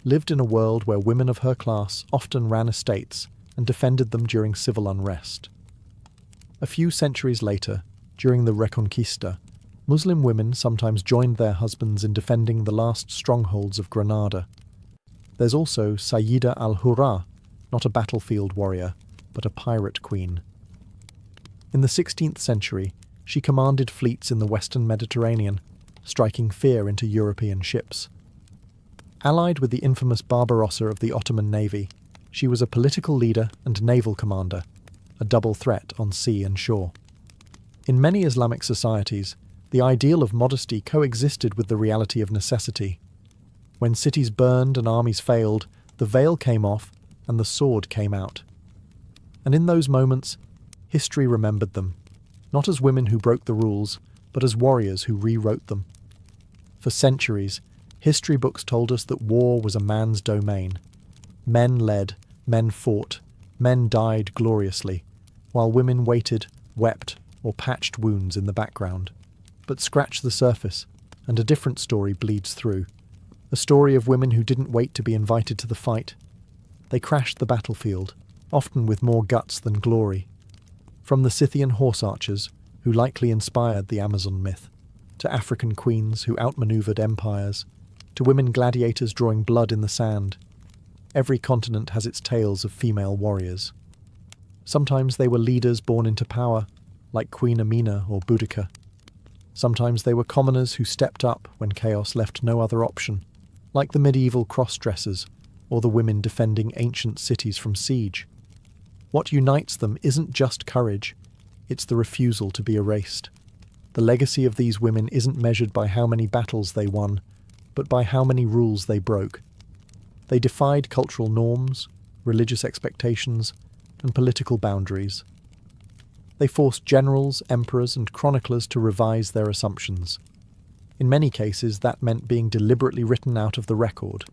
lived in a world where women of her class often ran estates and defended them during civil unrest. A few centuries later, during the Reconquista, Muslim women sometimes joined their husbands in defending the last strongholds of Granada. There's also Sayyida al-Hurra, not a battlefield warrior, but a pirate queen. In the 16th century, she commanded fleets in the western Mediterranean, striking fear into European ships. Allied with the infamous Barbarossa of the Ottoman navy, she was a political leader and naval commander, a double threat on sea and shore. In many Islamic societies, the ideal of modesty coexisted with the reality of necessity. When cities burned and armies failed, the veil came off and the sword came out. And in those moments, history remembered them, not as women who broke the rules, but as warriors who rewrote them. For centuries, history books told us that war was a man's domain. Men led, men fought, men died gloriously, while women waited, wept, or patched wounds in the background. But scratch the surface, and a different story bleeds through. A story of women who didn't wait to be invited to the fight. They crashed the battlefield, often with more guts than glory. From the Scythian horse archers, who likely inspired the Amazon myth, to African queens who outmaneuvered empires, to women gladiators drawing blood in the sand. Every continent has its tales of female warriors. Sometimes they were leaders born into power, like Queen Amina or Boudica. Sometimes they were commoners who stepped up when chaos left no other option, like the medieval cross-dressers or the women defending ancient cities from siege. What unites them isn't just courage, it's the refusal to be erased. The legacy of these women isn't measured by how many battles they won, but by how many rules they broke. They defied cultural norms, religious expectations, and political boundaries. They forced generals, emperors, and chroniclers to revise their assumptions. In many cases, that meant being deliberately written out of the record.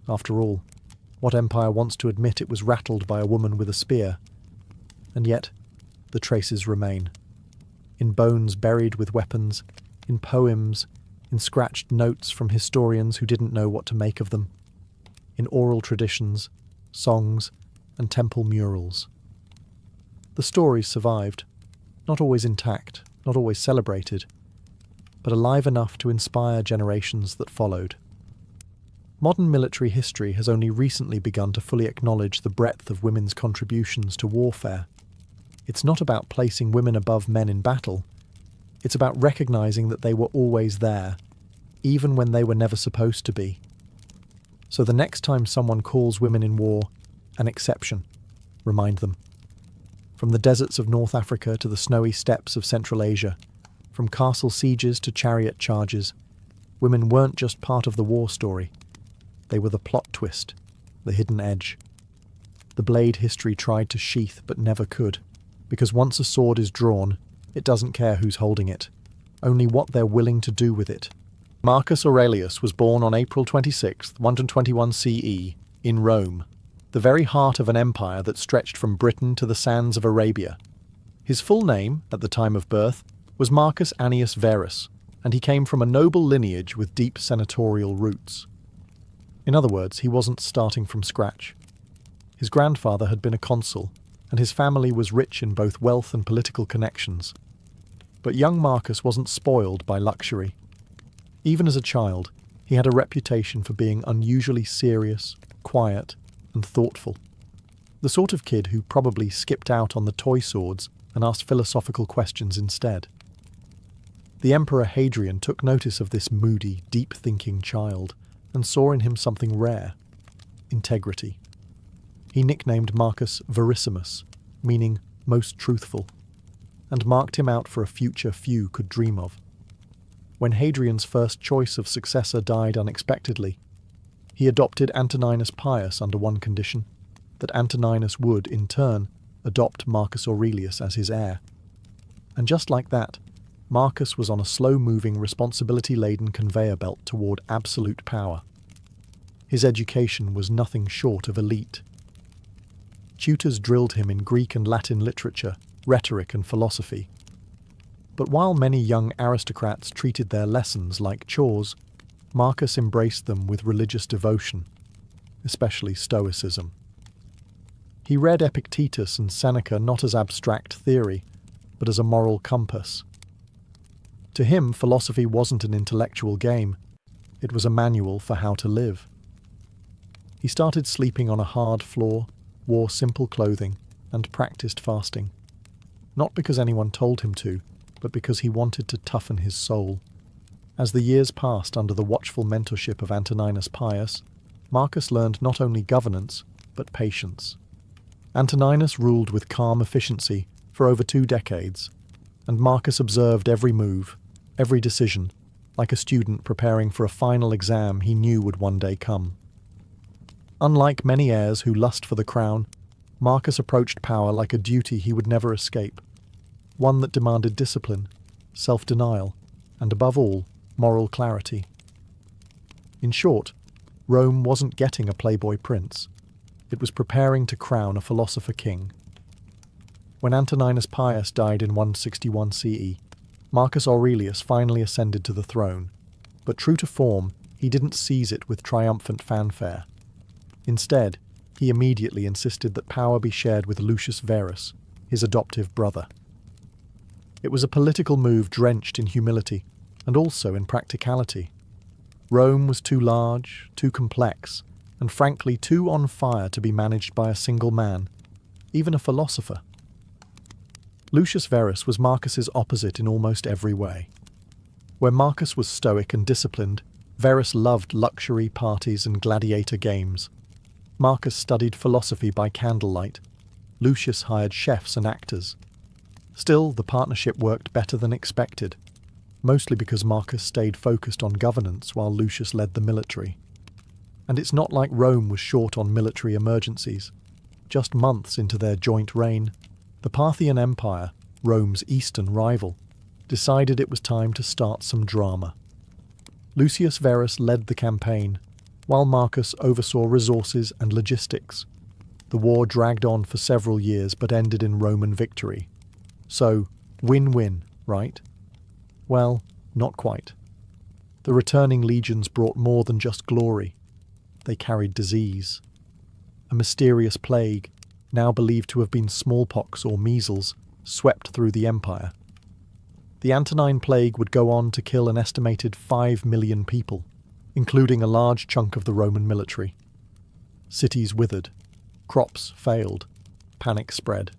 After all, what empire wants to admit it was rattled by a woman with a spear? And yet, the traces remain. In bones buried with weapons, in poems, in scratched notes from historians who didn't know what to make of them, in oral traditions, songs, and temple murals. The stories survived, not always intact, not always celebrated, but alive enough to inspire generations that followed. Modern military history has only recently begun to fully acknowledge the breadth of women's contributions to warfare. It's not about placing women above men in battle. It's about recognizing that they were always there, even when they were never supposed to be. So the next time someone calls women in war an exception, remind them. From the deserts of North Africa to the snowy steppes of Central Asia, from castle sieges to chariot charges, women weren't just part of the war story. They were the plot twist, the hidden edge. The blade history tried to sheath but never could, because once a sword is drawn, it doesn't care who's holding it, only what they're willing to do with it. Marcus Aurelius was born on April 26, 121 CE, in Rome, the very heart of an empire that stretched from Britain to the sands of Arabia. His full name, at the time of birth, was Marcus Annius Verus, and he came from a noble lineage with deep senatorial roots. In other words, he wasn't starting from scratch. His grandfather had been a consul, and his family was rich in both wealth and political connections. But young Marcus wasn't spoiled by luxury. Even as a child, he had a reputation for being unusually serious, quiet, and thoughtful. The sort of kid who probably skipped out on the toy swords and asked philosophical questions instead. The Emperor Hadrian took notice of this moody, deep-thinking child and saw in him something rare: integrity. He nicknamed Marcus Verissimus, meaning most truthful, and marked him out for a future few could dream of. When Hadrian's first choice of successor died unexpectedly, he adopted Antoninus Pius under one condition: that Antoninus would, in turn, adopt Marcus Aurelius as his heir. And just like that, Marcus was on a slow-moving, responsibility-laden conveyor belt toward absolute power. His education was nothing short of elite. Tutors drilled him in Greek and Latin literature, rhetoric and philosophy. But while many young aristocrats treated their lessons like chores, Marcus embraced them with religious devotion, especially Stoicism. He read Epictetus and Seneca not as abstract theory, but as a moral compass. To him, philosophy wasn't an intellectual game, it was a manual for how to live. He started sleeping on a hard floor, wore simple clothing, and practiced fasting. Not because anyone told him to, but because he wanted to toughen his soul. As the years passed under the watchful mentorship of Antoninus Pius, Marcus learned not only governance, but patience. Antoninus ruled with calm efficiency for over 2 decades, and Marcus observed every move, every decision, like a student preparing for a final exam he knew would one day come. Unlike many heirs who lust for the crown, Marcus approached power like a duty he would never escape, one that demanded discipline, self-denial, and above all, moral clarity. In short, Rome wasn't getting a playboy prince. It was preparing to crown a philosopher king. When Antoninus Pius died in 161 CE, Marcus Aurelius finally ascended to the throne, but true to form, he didn't seize it with triumphant fanfare. Instead, he immediately insisted that power be shared with Lucius Verus, his adoptive brother. It was a political move drenched in humility, and also in practicality. Rome was too large, too complex, and frankly too on fire to be managed by a single man, even a philosopher. Lucius Verus was Marcus's opposite in almost every way. Where Marcus was stoic and disciplined, Verus loved luxury parties and gladiator games. Marcus studied philosophy by candlelight. Lucius hired chefs and actors. Still, the partnership worked better than expected, mostly because Marcus stayed focused on governance while Lucius led the military. And it's not like Rome was short on military emergencies. Just months into their joint reign, the Parthian Empire, Rome's eastern rival, decided it was time to start some drama. Lucius Verus led the campaign, while Marcus oversaw resources and logistics. The war dragged on for several years but ended in Roman victory. So, win-win, right? Well, not quite. The returning legions brought more than just glory. They carried disease. A mysterious plague, now believed to have been smallpox or measles, swept through the empire. The Antonine Plague would go on to kill an estimated 5 million people, including a large chunk of the Roman military. Cities withered, crops failed, panic spread.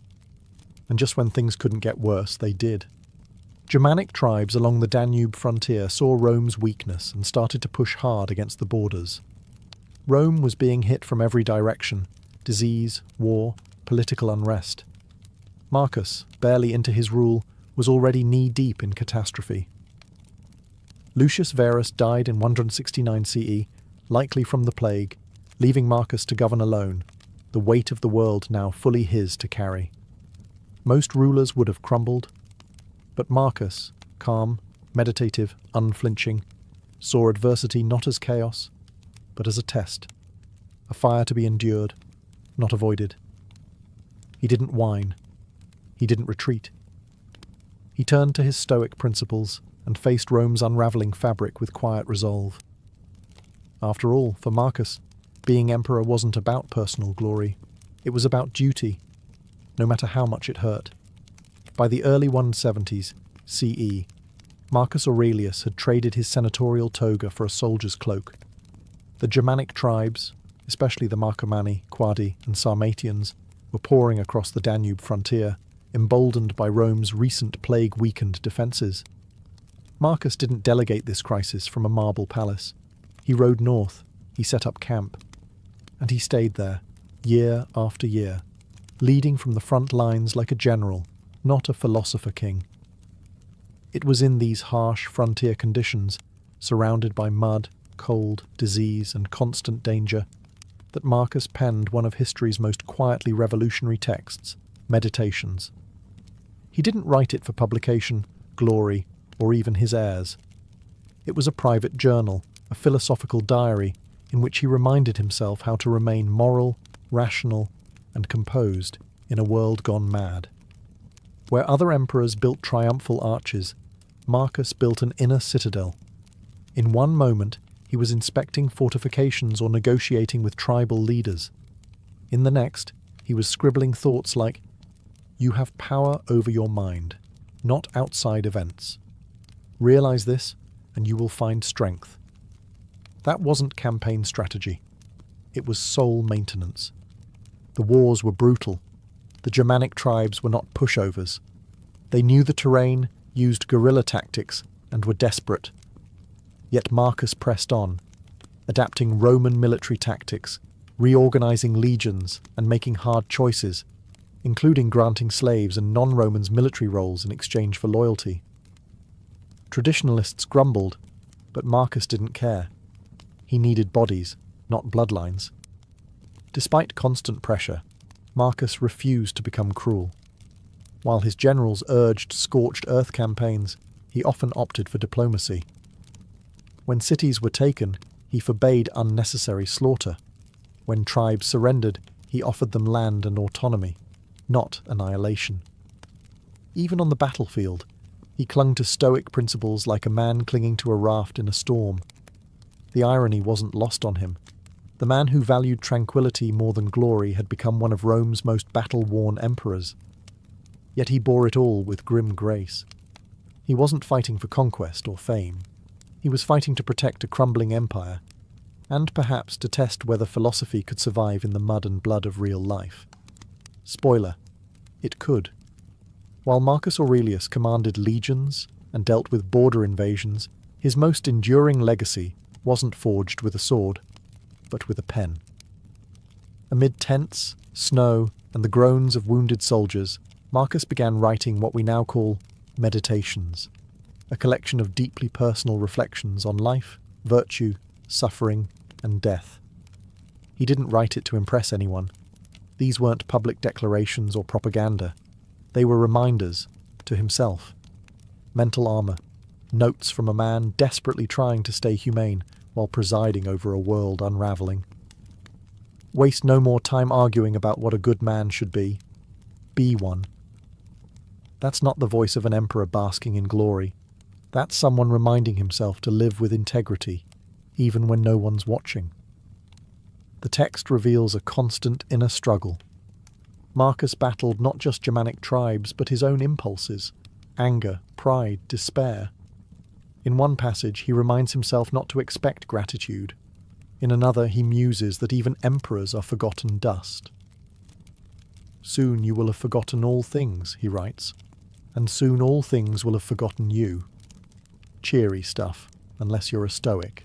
And just when things couldn't get worse, they did. Germanic tribes along the Danube frontier saw Rome's weakness and started to push hard against the borders. Rome was being hit from every direction: disease, war, political unrest. Marcus, barely into his rule, was already knee-deep in catastrophe. Lucius Verus died in 169 CE, likely from the plague, leaving Marcus to govern alone, the weight of the world now fully his to carry. Most rulers would have crumbled, but Marcus, calm, meditative, unflinching, saw adversity not as chaos, but as a test, a fire to be endured, not avoided. He didn't whine. He didn't retreat. He turned to his stoic principles and faced Rome's unravelling fabric with quiet resolve. After all, for Marcus, being emperor wasn't about personal glory. It was about duty, no matter how much it hurt. By the early 170s CE, Marcus Aurelius had traded his senatorial toga for a soldier's cloak. The Germanic tribes, especially the Marcomanni, Quadi, and Sarmatians, were pouring across the Danube frontier, emboldened by Rome's recent plague-weakened defences. Marcus didn't delegate this crisis from a marble palace. He rode north, he set up camp, and he stayed there, year after year, leading from the front lines like a general, not a philosopher king. It was in these harsh frontier conditions, surrounded by mud, cold, disease, and constant danger, that Marcus penned one of history's most quietly revolutionary texts, Meditations. He didn't write it for publication, glory, or even his heirs. It was a private journal, a philosophical diary, in which he reminded himself how to remain moral, rational, and composed in a world gone mad. Where other emperors built triumphal arches, Marcus built an inner citadel. In one moment, he was inspecting fortifications or negotiating with tribal leaders. In the next, he was scribbling thoughts like, "You have power over your mind, not outside events. Realize this, and you will find strength." That wasn't campaign strategy. It was soul maintenance. The wars were brutal. The Germanic tribes were not pushovers. They knew the terrain, used guerrilla tactics, and were desperate. Yet Marcus pressed on, adapting Roman military tactics, reorganizing legions, and making hard choices, including granting slaves and non-Romans military roles in exchange for loyalty. Traditionalists grumbled, but Marcus didn't care. He needed bodies, not bloodlines. Despite constant pressure, Marcus refused to become cruel. While his generals urged scorched earth campaigns, he often opted for diplomacy. When cities were taken, he forbade unnecessary slaughter. When tribes surrendered, he offered them land and autonomy, not annihilation. Even on the battlefield, he clung to stoic principles like a man clinging to a raft in a storm. The irony wasn't lost on him. The man who valued tranquility more than glory had become one of Rome's most battle-worn emperors. Yet he bore it all with grim grace. He wasn't fighting for conquest or fame. He was fighting to protect a crumbling empire, and perhaps to test whether philosophy could survive in the mud and blood of real life. Spoiler: it could. While Marcus Aurelius commanded legions and dealt with border invasions, his most enduring legacy wasn't forged with a sword, but with a pen. Amid tents, snow, and the groans of wounded soldiers, Marcus began writing what we now call Meditations, a collection of deeply personal reflections on life, virtue, suffering, and death. He didn't write it to impress anyone. These weren't public declarations or propaganda. They were reminders, to himself. Mental armor. Notes from a man desperately trying to stay humane while presiding over a world unraveling. Waste no more time arguing about what a good man should be. Be one. That's not the voice of an emperor basking in glory. That's someone reminding himself to live with integrity, even when no one's watching. The text reveals a constant inner struggle. Marcus battled not just Germanic tribes, but his own impulses, anger, pride, despair. In one passage, he reminds himself not to expect gratitude. In another, he muses that even emperors are forgotten dust. Soon you will have forgotten all things, he writes, and soon all things will have forgotten you. Cheery stuff, unless you're a Stoic.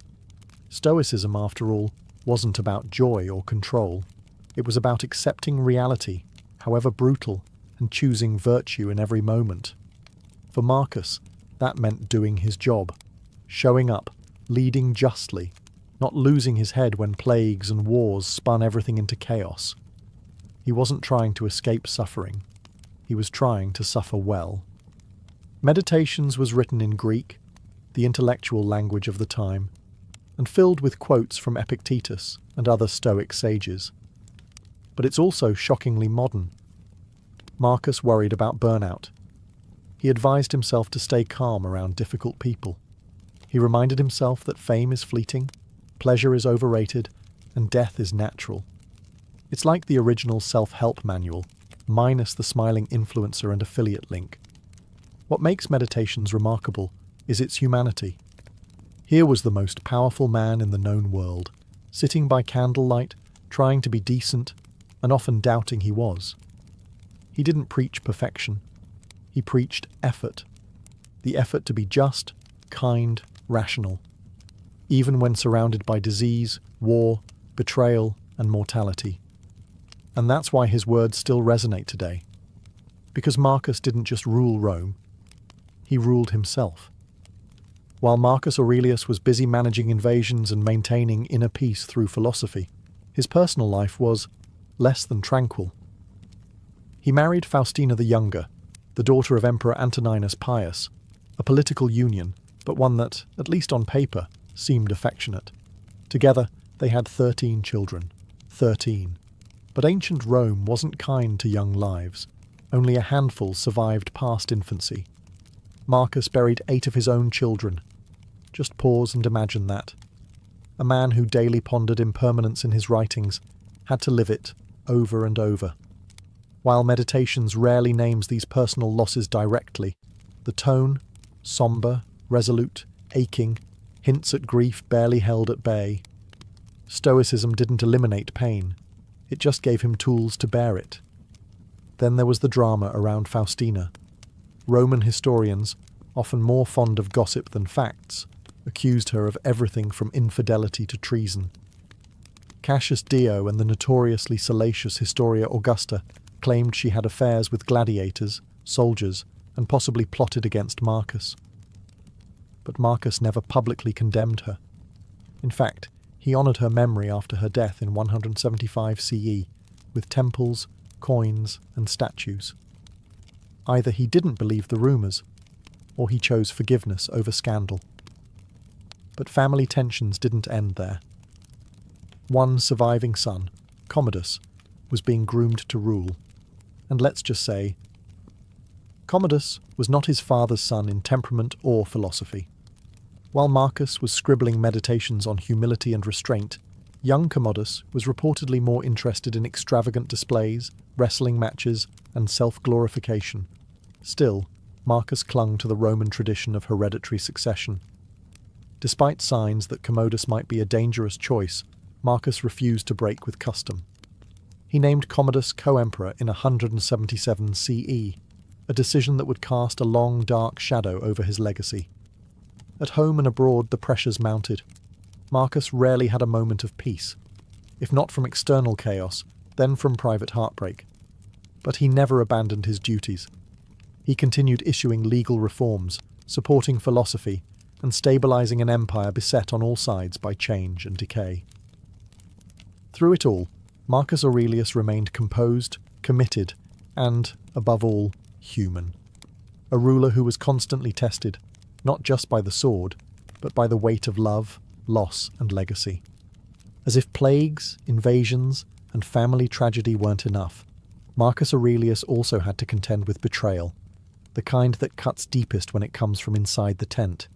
Stoicism, after all, wasn't about joy or control. It was about accepting reality, however brutal, and choosing virtue in every moment. For Marcus, that meant doing his job, showing up, leading justly, not losing his head when plagues and wars spun everything into chaos. He wasn't trying to escape suffering. He was trying to suffer well. Meditations was written in Greek, the intellectual language of the time, and filled with quotes from Epictetus and other Stoic sages. But it's also shockingly modern. Marcus worried about burnout. He advised himself to stay calm around difficult people. He reminded himself that fame is fleeting, pleasure is overrated, and death is natural. It's like the original self-help manual, minus the smiling influencer and affiliate link. What makes meditations remarkable is its humanity. Here was the most powerful man in the known world, sitting by candlelight, trying to be decent, and often doubting he was. He didn't preach perfection. He preached effort. The effort to be just, kind, rational, even when surrounded by disease, war, betrayal, and mortality. And that's why his words still resonate today. Because Marcus didn't just rule Rome, he ruled himself. While Marcus Aurelius was busy managing invasions and maintaining inner peace through philosophy, his personal life was less than tranquil. He married Faustina the Younger, the daughter of Emperor Antoninus Pius, a political union, but one that, at least on paper, seemed affectionate. Together, they had 13 children. 13. But ancient Rome wasn't kind to young lives. Only a handful survived past infancy. Marcus buried 8 of his own children. Just pause and imagine that. A man who daily pondered impermanence in his writings had to live it over and over. While Meditations rarely names these personal losses directly, the tone, sombre, resolute, aching, hints at grief barely held at bay. Stoicism didn't eliminate pain. It just gave him tools to bear it. Then there was the drama around Faustina. Roman historians, often more fond of gossip than facts, accused her of everything from infidelity to treason. Cassius Dio and the notoriously salacious Historia Augusta claimed she had affairs with gladiators, soldiers, and possibly plotted against Marcus. But Marcus never publicly condemned her. In fact, he honoured her memory after her death in 175 CE, with temples, coins, and statues. Either he didn't believe the rumours, or he chose forgiveness over scandal. But family tensions didn't end there. One surviving son, Commodus, was being groomed to rule. And let's just say, Commodus was not his father's son in temperament or philosophy. While Marcus was scribbling meditations on humility and restraint, young Commodus was reportedly more interested in extravagant displays, wrestling matches, and self-glorification. Still, Marcus clung to the Roman tradition of hereditary succession. Despite signs that Commodus might be a dangerous choice, Marcus refused to break with custom. He named Commodus co-emperor in 177 CE, a decision that would cast a long, dark shadow over his legacy. At home and abroad, the pressures mounted. Marcus rarely had a moment of peace, if not from external chaos, then from private heartbreak. But he never abandoned his duties. He continued issuing legal reforms, supporting philosophy, and stabilizing an empire beset on all sides by change and decay. Through it all, Marcus Aurelius remained composed, committed, and, above all, human. A ruler who was constantly tested, not just by the sword, but by the weight of love, loss, and legacy. As if plagues, invasions, and family tragedy weren't enough, Marcus Aurelius also had to contend with betrayal, the kind that cuts deepest when it comes from inside the tent.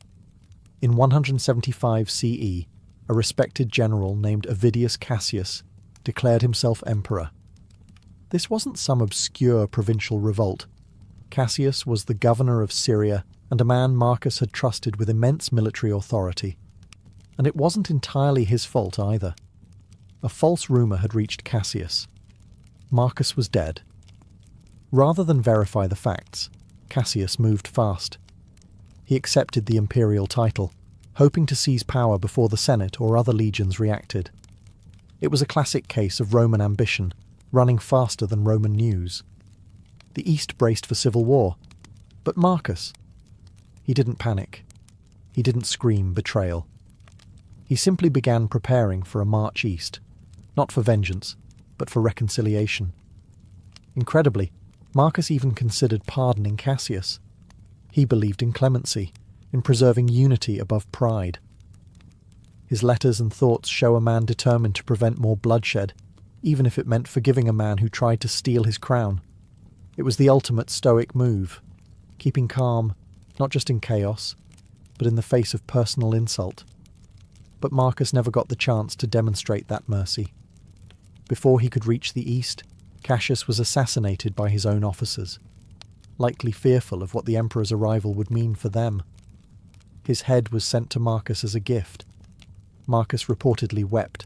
In 175 CE, a respected general named Avidius Cassius declared himself emperor. This wasn't some obscure provincial revolt. Cassius was the governor of Syria and a man Marcus had trusted with immense military authority. And it wasn't entirely his fault either. A false rumour had reached Cassius. Marcus was dead. Rather than verify the facts, Cassius moved fast. He accepted the imperial title, hoping to seize power before the Senate or other legions reacted. It was a classic case of Roman ambition, running faster than Roman news. The East braced for civil war. But Marcus, he didn't panic. He didn't scream betrayal. He simply began preparing for a march east, not for vengeance, but for reconciliation. Incredibly, Marcus even considered pardoning Cassius. He believed in clemency, in preserving unity above pride. His letters and thoughts show a man determined to prevent more bloodshed, even if it meant forgiving a man who tried to steal his crown. It was the ultimate stoic move, keeping calm, not just in chaos, but in the face of personal insult. But Marcus never got the chance to demonstrate that mercy. Before he could reach the east, Cassius was assassinated by his own officers, likely fearful of what the emperor's arrival would mean for them. His head was sent to Marcus as a gift. Marcus reportedly wept.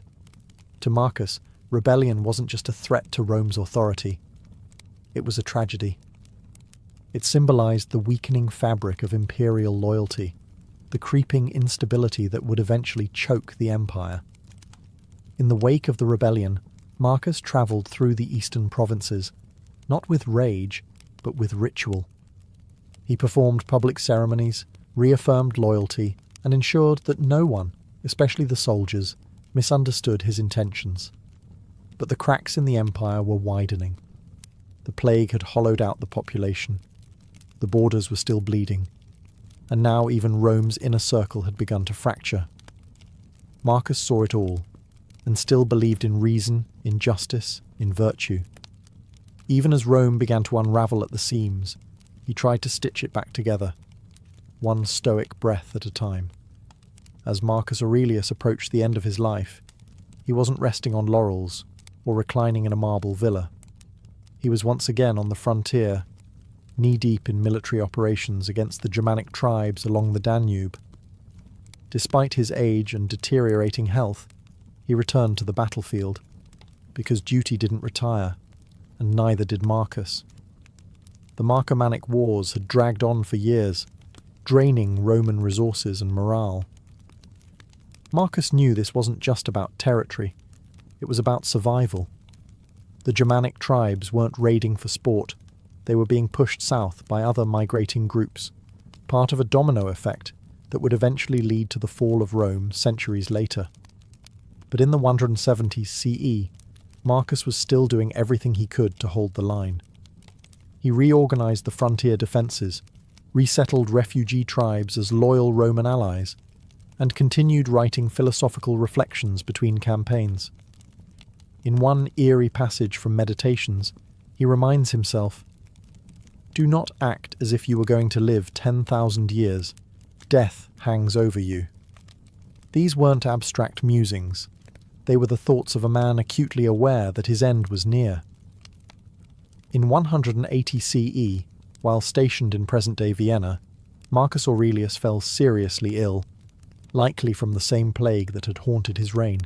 To Marcus, rebellion wasn't just a threat to Rome's authority. It was a tragedy. It symbolized the weakening fabric of imperial loyalty, the creeping instability that would eventually choke the empire. In the wake of the rebellion, Marcus travelled through the eastern provinces, not with rage, but with ritual. He performed public ceremonies, reaffirmed loyalty, and ensured that no one, especially the soldiers, misunderstood his intentions. But the cracks in the empire were widening. The plague had hollowed out the population. The borders were still bleeding. And now even Rome's inner circle had begun to fracture. Marcus saw it all, and still believed in reason, in justice, in virtue. Even as Rome began to unravel at the seams, he tried to stitch it back together, one stoic breath at a time. As Marcus Aurelius approached the end of his life, he wasn't resting on laurels or reclining in a marble villa. He was once again on the frontier, knee-deep in military operations against the Germanic tribes along the Danube. Despite his age and deteriorating health, he returned to the battlefield, because duty didn't retire, and neither did Marcus. The Marcomannic Wars had dragged on for years, draining Roman resources and morale. Marcus knew this wasn't just about territory, it was about survival. The Germanic tribes weren't raiding for sport, they were being pushed south by other migrating groups, part of a domino effect that would eventually lead to the fall of Rome centuries later. But in the 170s CE, Marcus was still doing everything he could to hold the line. He reorganized the frontier defenses, resettled refugee tribes as loyal Roman allies, and continued writing philosophical reflections between campaigns. In one eerie passage from Meditations, he reminds himself, "Do not act as if you were going to live 10,000 years. Death hangs over you." These weren't abstract musings. They were the thoughts of a man acutely aware that his end was near. In 180 CE, while stationed in present-day Vienna, Marcus Aurelius fell seriously ill, likely from the same plague that had haunted his reign.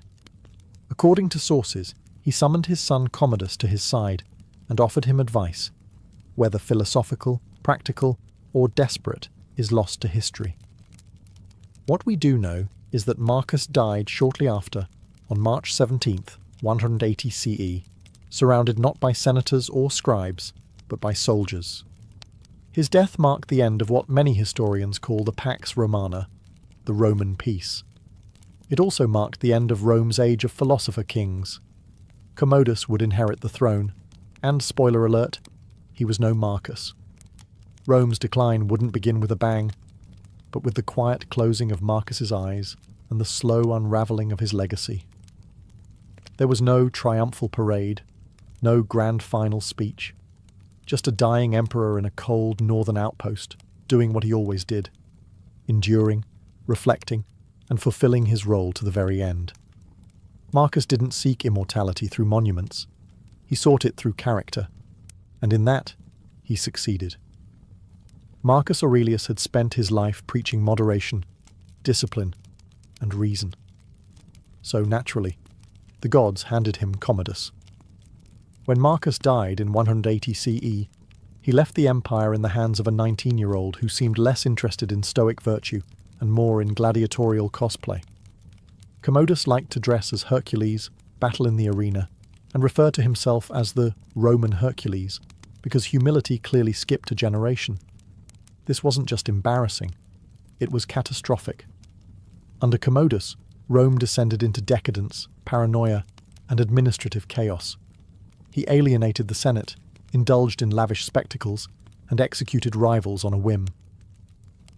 According to sources, he summoned his son Commodus to his side and offered him advice. Whether philosophical, practical, or desperate is lost to history. What we do know is that Marcus died shortly after, on March 17th, 180 CE, surrounded not by senators or scribes, but by soldiers. His death marked the end of what many historians call the Pax Romana, the Roman peace. It also marked the end of Rome's age of philosopher kings, Commodus would inherit the throne, and, spoiler alert, he was no Marcus. Rome's decline wouldn't begin with a bang, but with the quiet closing of Marcus's eyes and the slow unravelling of his legacy. There was no triumphal parade, no grand final speech, just a dying emperor in a cold northern outpost, doing what he always did, enduring, reflecting, and fulfilling his role to the very end. Marcus didn't seek immortality through monuments. He sought it through character, and in that, he succeeded. Marcus Aurelius had spent his life preaching moderation, discipline, and reason. So naturally, the gods handed him Commodus. When Marcus died in 180 CE, he left the empire in the hands of a 19-year-old who seemed less interested in stoic virtue and more in gladiatorial cosplay. Commodus liked to dress as Hercules, battle in the arena, and refer to himself as the Roman Hercules, because humility clearly skipped a generation. This wasn't just embarrassing, it was catastrophic. Under Commodus, Rome descended into decadence, paranoia, and administrative chaos. He alienated the Senate, indulged in lavish spectacles, and executed rivals on a whim.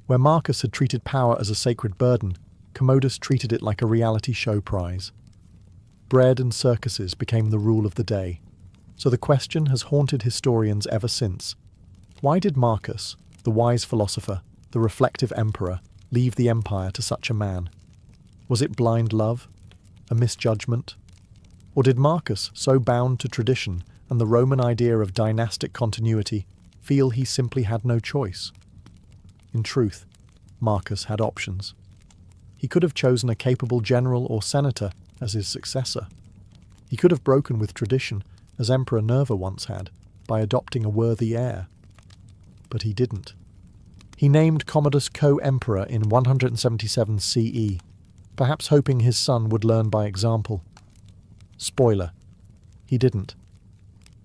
Where Marcus had treated power as a sacred burden, Commodus treated it like a reality show prize. Bread and circuses became the rule of the day, so the question has haunted historians ever since. Why did Marcus, the wise philosopher, the reflective emperor, leave the empire to such a man? Was it blind love? A misjudgment? Or did Marcus, so bound to tradition and the Roman idea of dynastic continuity, feel he simply had no choice? In truth, Marcus had options. He could have chosen a capable general or senator as his successor. He could have broken with tradition, as Emperor Nerva once had, by adopting a worthy heir. But he didn't. He named Commodus co-emperor in 177 CE, perhaps hoping his son would learn by example. Spoiler: he didn't.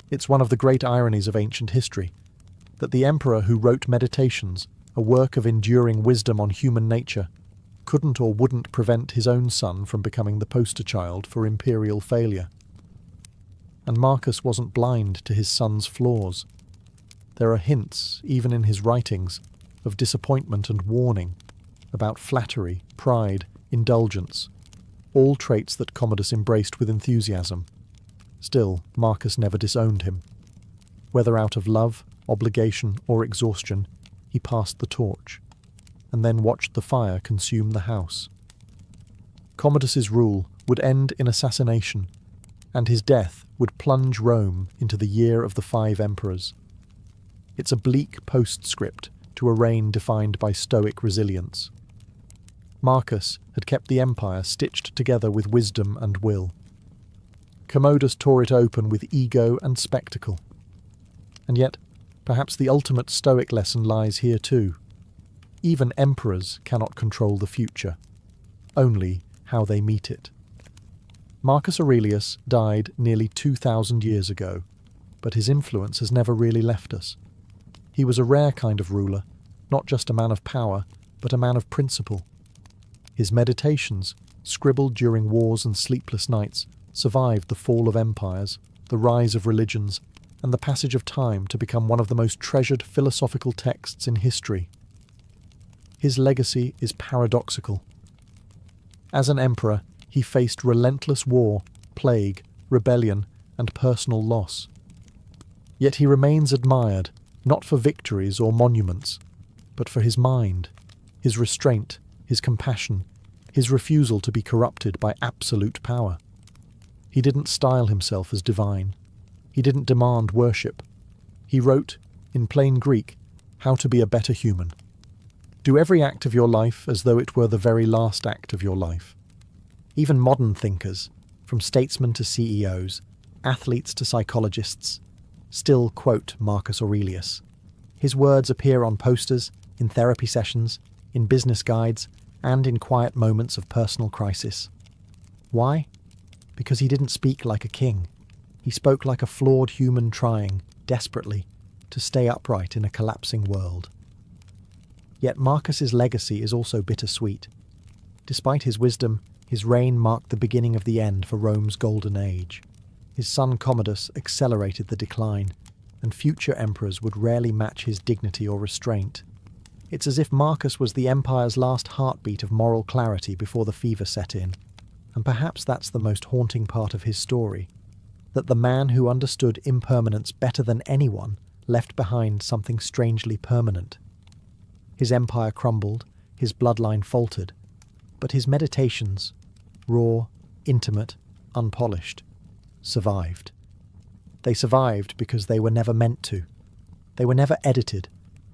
It's one of the great ironies of ancient history, that the emperor who wrote Meditations, a work of enduring wisdom on human nature, couldn't or wouldn't prevent his own son from becoming the poster child for imperial failure. And Marcus wasn't blind to his son's flaws. There are hints, even in his writings, of disappointment and warning, about flattery, pride, indulgence, all traits that Commodus embraced with enthusiasm. Still, Marcus never disowned him. Whether out of love, obligation, or exhaustion, he passed the torch, and then watched the fire consume the house. Commodus's rule would end in assassination, and his death would plunge Rome into the year of the 5 emperors. It's a bleak postscript to a reign defined by stoic resilience. Marcus had kept the empire stitched together with wisdom and will. Commodus tore it open with ego and spectacle. And yet, perhaps the ultimate stoic lesson lies here too. Even emperors cannot control the future, only how they meet it. Marcus Aurelius died nearly 2,000 years ago, but his influence has never really left us. He was a rare kind of ruler, not just a man of power, but a man of principle. His meditations, scribbled during wars and sleepless nights, survived the fall of empires, the rise of religions, and the passage of time to become one of the most treasured philosophical texts in history. His legacy is paradoxical. As an emperor, he faced relentless war, plague, rebellion, and personal loss. Yet he remains admired, not for victories or monuments, but for his mind, his restraint, his compassion, his refusal to be corrupted by absolute power. He didn't style himself as divine. He didn't demand worship. He wrote, in plain Greek, how to be a better human. Do every act of your life as though it were the very last act of your life. Even modern thinkers, from statesmen to CEOs, athletes to psychologists, still quote Marcus Aurelius. His words appear on posters, in therapy sessions, in business guides, and in quiet moments of personal crisis. Why? Because he didn't speak like a king. He spoke like a flawed human trying, desperately, to stay upright in a collapsing world. Yet Marcus's legacy is also bittersweet. Despite his wisdom, his reign marked the beginning of the end for Rome's golden age. His son Commodus accelerated the decline, and future emperors would rarely match his dignity or restraint. It's as if Marcus was the empire's last heartbeat of moral clarity before the fever set in. And perhaps that's the most haunting part of his story, that the man who understood impermanence better than anyone left behind something strangely permanent. His empire crumbled, his bloodline faltered, but his meditations, raw, intimate, unpolished, survived. They survived because they were never meant to. They were never edited,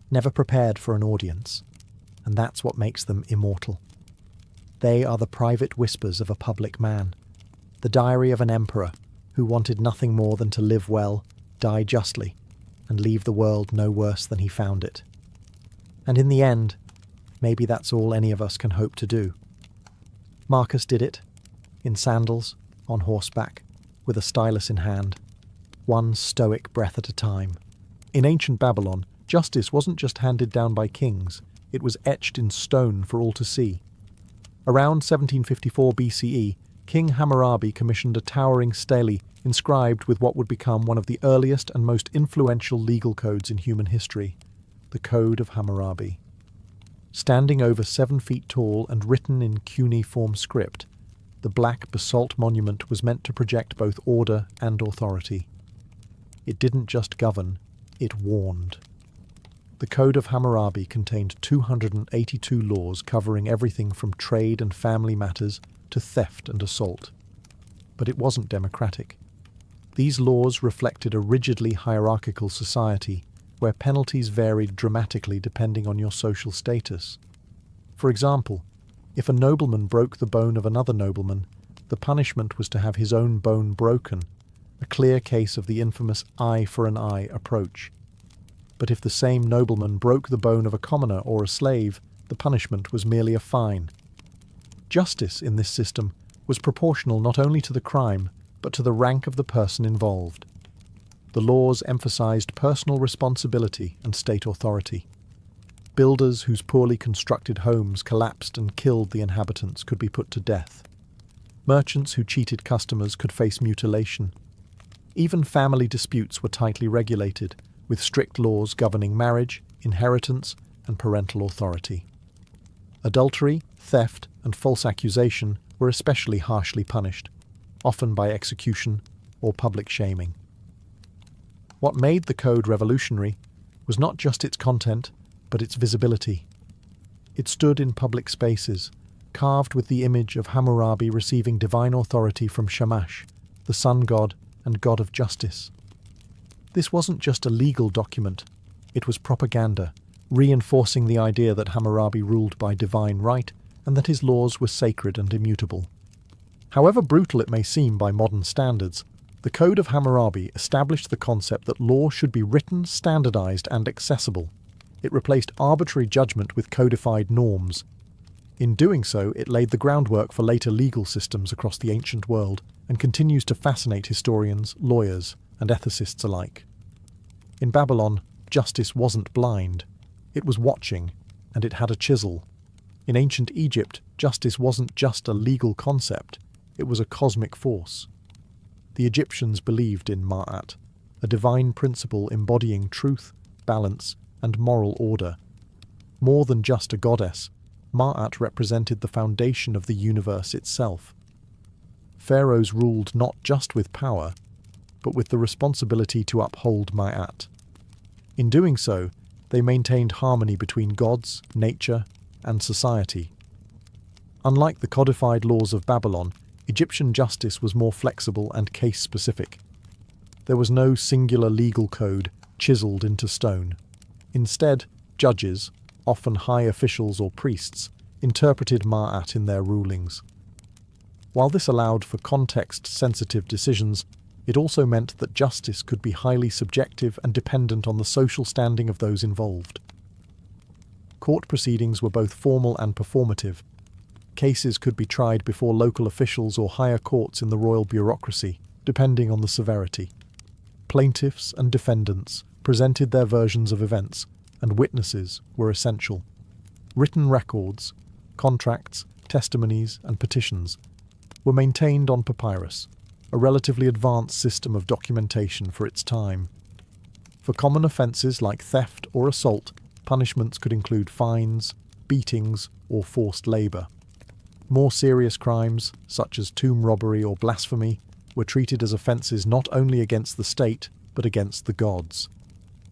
never prepared for an audience, and that's what makes them immortal. They are the private whispers of a public man, the diary of an emperor who wanted nothing more than to live well, die justly, and leave the world no worse than he found it. And in the end, maybe that's all any of us can hope to do. Marcus did it, in sandals, on horseback, with a stylus in hand, one stoic breath at a time. In ancient Babylon, justice wasn't just handed down by kings, it was etched in stone for all to see. Around 1754 BCE, King Hammurabi commissioned a towering stele inscribed with what would become one of the earliest and most influential legal codes in human history, the Code of Hammurabi. Standing over 7 feet tall and written in cuneiform script, the black basalt monument was meant to project both order and authority. It didn't just govern, it warned. The Code of Hammurabi contained 282 laws covering everything from trade and family matters to theft and assault. But it wasn't democratic. These laws reflected a rigidly hierarchical society where penalties varied dramatically depending on your social status. For example, if a nobleman broke the bone of another nobleman, the punishment was to have his own bone broken, a clear case of the infamous eye for an eye approach. But if the same nobleman broke the bone of a commoner or a slave, the punishment was merely a fine. Justice in this system was proportional not only to the crime, but to the rank of the person involved. The laws emphasized personal responsibility and state authority. Builders whose poorly constructed homes collapsed and killed the inhabitants could be put to death. Merchants who cheated customers could face mutilation. Even family disputes were tightly regulated, with strict laws governing marriage, inheritance, and parental authority. Adultery, theft, and false accusation were especially harshly punished, often by execution or public shaming. What made the code revolutionary was not just its content, but its visibility. It stood in public spaces, carved with the image of Hammurabi receiving divine authority from Shamash, the sun god and god of justice. This wasn't just a legal document, it was propaganda, reinforcing the idea that Hammurabi ruled by divine right and that his laws were sacred and immutable. However brutal it may seem by modern standards, the Code of Hammurabi established the concept that law should be written, standardized, and accessible. It replaced arbitrary judgment with codified norms. In doing so, it laid the groundwork for later legal systems across the ancient world and continues to fascinate historians, lawyers, and ethicists alike. In Babylon, justice wasn't blind. It was watching, and it had a chisel. In ancient Egypt, justice wasn't just a legal concept, it was a cosmic force. The Egyptians believed in Ma'at, a divine principle embodying truth, balance, and moral order. More than just a goddess, Ma'at represented the foundation of the universe itself. Pharaohs ruled not just with power, but with the responsibility to uphold Ma'at. In doing so, they maintained harmony between gods, nature, and society. Unlike the codified laws of Babylon, Egyptian justice was more flexible and case-specific. There was no singular legal code chiseled into stone. Instead, judges, often high officials or priests, interpreted Ma'at in their rulings. While this allowed for context-sensitive decisions, it also meant that justice could be highly subjective and dependent on the social standing of those involved. Court proceedings were both formal and performative. Cases could be tried before local officials or higher courts in the royal bureaucracy, depending on the severity. Plaintiffs and defendants presented their versions of events, and witnesses were essential. Written records, contracts, testimonies, and petitions were maintained on papyrus, a relatively advanced system of documentation for its time. For common offences like theft or assault, punishments could include fines, beatings, or forced labour. More serious crimes, such as tomb robbery or blasphemy, were treated as offences not only against the state, but against the gods.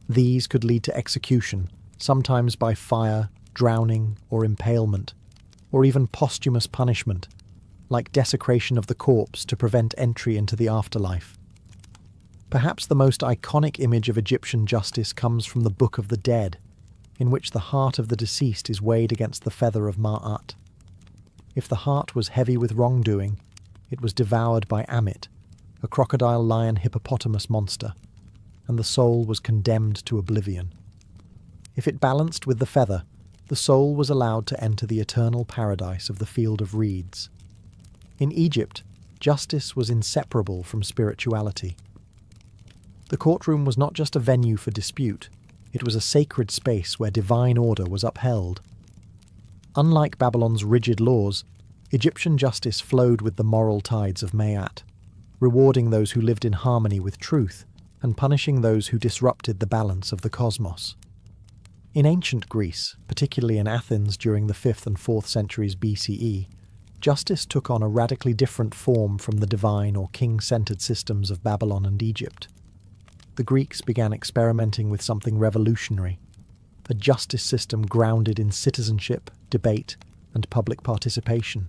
These could lead to execution, sometimes by fire, drowning, or impalement, or even posthumous punishment, like desecration of the corpse to prevent entry into the afterlife. Perhaps the most iconic image of Egyptian justice comes from the Book of the Dead, in which the heart of the deceased is weighed against the feather of Ma'at. If the heart was heavy with wrongdoing, it was devoured by Amit, a crocodile lion hippopotamus monster, and the soul was condemned to oblivion. If it balanced with the feather, the soul was allowed to enter the eternal paradise of the field of reeds. In Egypt, justice was inseparable from spirituality. The courtroom was not just a venue for dispute, it was a sacred space where divine order was upheld. Unlike Babylon's rigid laws, Egyptian justice flowed with the moral tides of Ma'at, rewarding those who lived in harmony with truth and punishing those who disrupted the balance of the cosmos. In ancient Greece, particularly in Athens during the 5th and 4th centuries BCE, justice took on a radically different form from the divine or king-centered systems of Babylon and Egypt. The Greeks began experimenting with something revolutionary, a justice system grounded in citizenship, debate, and public participation.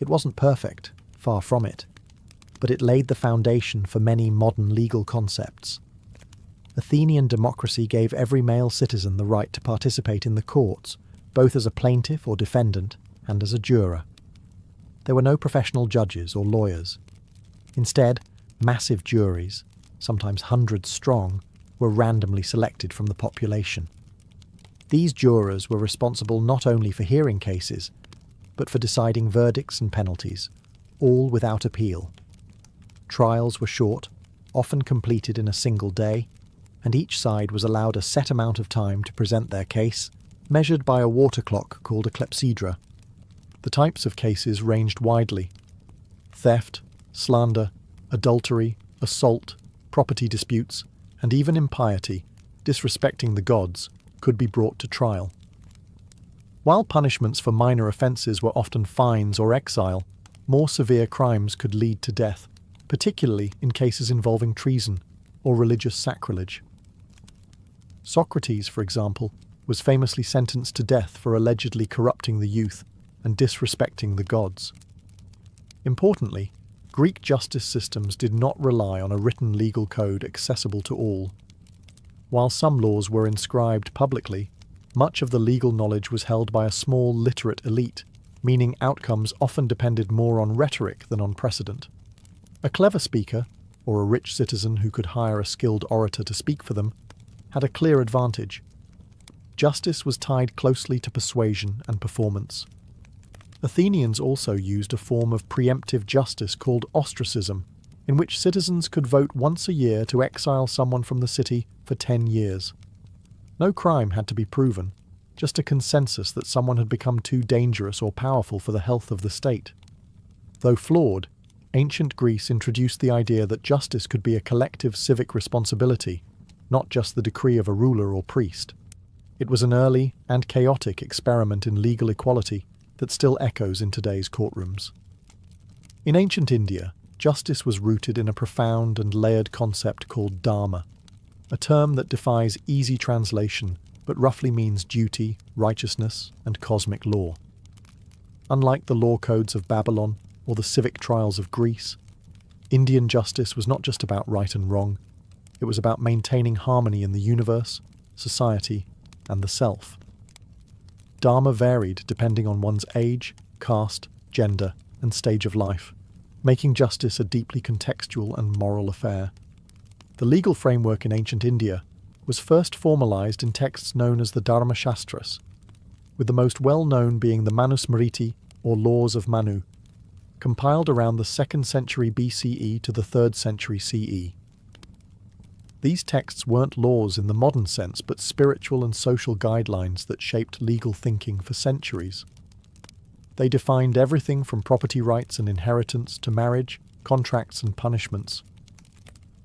It wasn't perfect, far from it, but it laid the foundation for many modern legal concepts. Athenian democracy gave every male citizen the right to participate in the courts, both as a plaintiff or defendant and as a juror. There were no professional judges or lawyers. Instead, massive juries, sometimes hundreds strong, were randomly selected from the population. These jurors were responsible not only for hearing cases, but for deciding verdicts and penalties, all without appeal. Trials were short, often completed in a single day, and each side was allowed a set amount of time to present their case, measured by a water clock called a clepsydra. The types of cases ranged widely. Theft, slander, adultery, assault, property disputes, and even impiety, disrespecting the gods, could be brought to trial. While punishments for minor offences were often fines or exile, more severe crimes could lead to death, particularly in cases involving treason or religious sacrilege. Socrates, for example, was famously sentenced to death for allegedly corrupting the youth and disrespecting the gods. Importantly, Greek justice systems did not rely on a written legal code accessible to all. While some laws were inscribed publicly, much of the legal knowledge was held by a small literate elite, meaning outcomes often depended more on rhetoric than on precedent. A clever speaker, or a rich citizen who could hire a skilled orator to speak for them, had a clear advantage. Justice was tied closely to persuasion and performance. Athenians also used a form of preemptive justice called ostracism, in which citizens could vote once a year to exile someone from the city for 10 years. No crime had to be proven, just a consensus that someone had become too dangerous or powerful for the health of the state. Though flawed, ancient Greece introduced the idea that justice could be a collective civic responsibility, not just the decree of a ruler or priest. It was an early and chaotic experiment in legal equality that still echoes in today's courtrooms. In ancient India, justice was rooted in a profound and layered concept called dharma, a term that defies easy translation but roughly means duty, righteousness, and cosmic law. Unlike the law codes of Babylon or the civic trials of Greece, Indian justice was not just about right and wrong, it was about maintaining harmony in the universe, society, and the self. Dharma varied depending on one's age, caste, gender, and stage of life, making justice a deeply contextual and moral affair. The legal framework in ancient India was first formalized in texts known as the Dharma Shastras, with the most well-known being the Manusmriti, or Laws of Manu, compiled around the 2nd century BCE to the 3rd century CE. These texts weren't laws in the modern sense, but spiritual and social guidelines that shaped legal thinking for centuries. They defined everything from property rights and inheritance to marriage, contracts and punishments.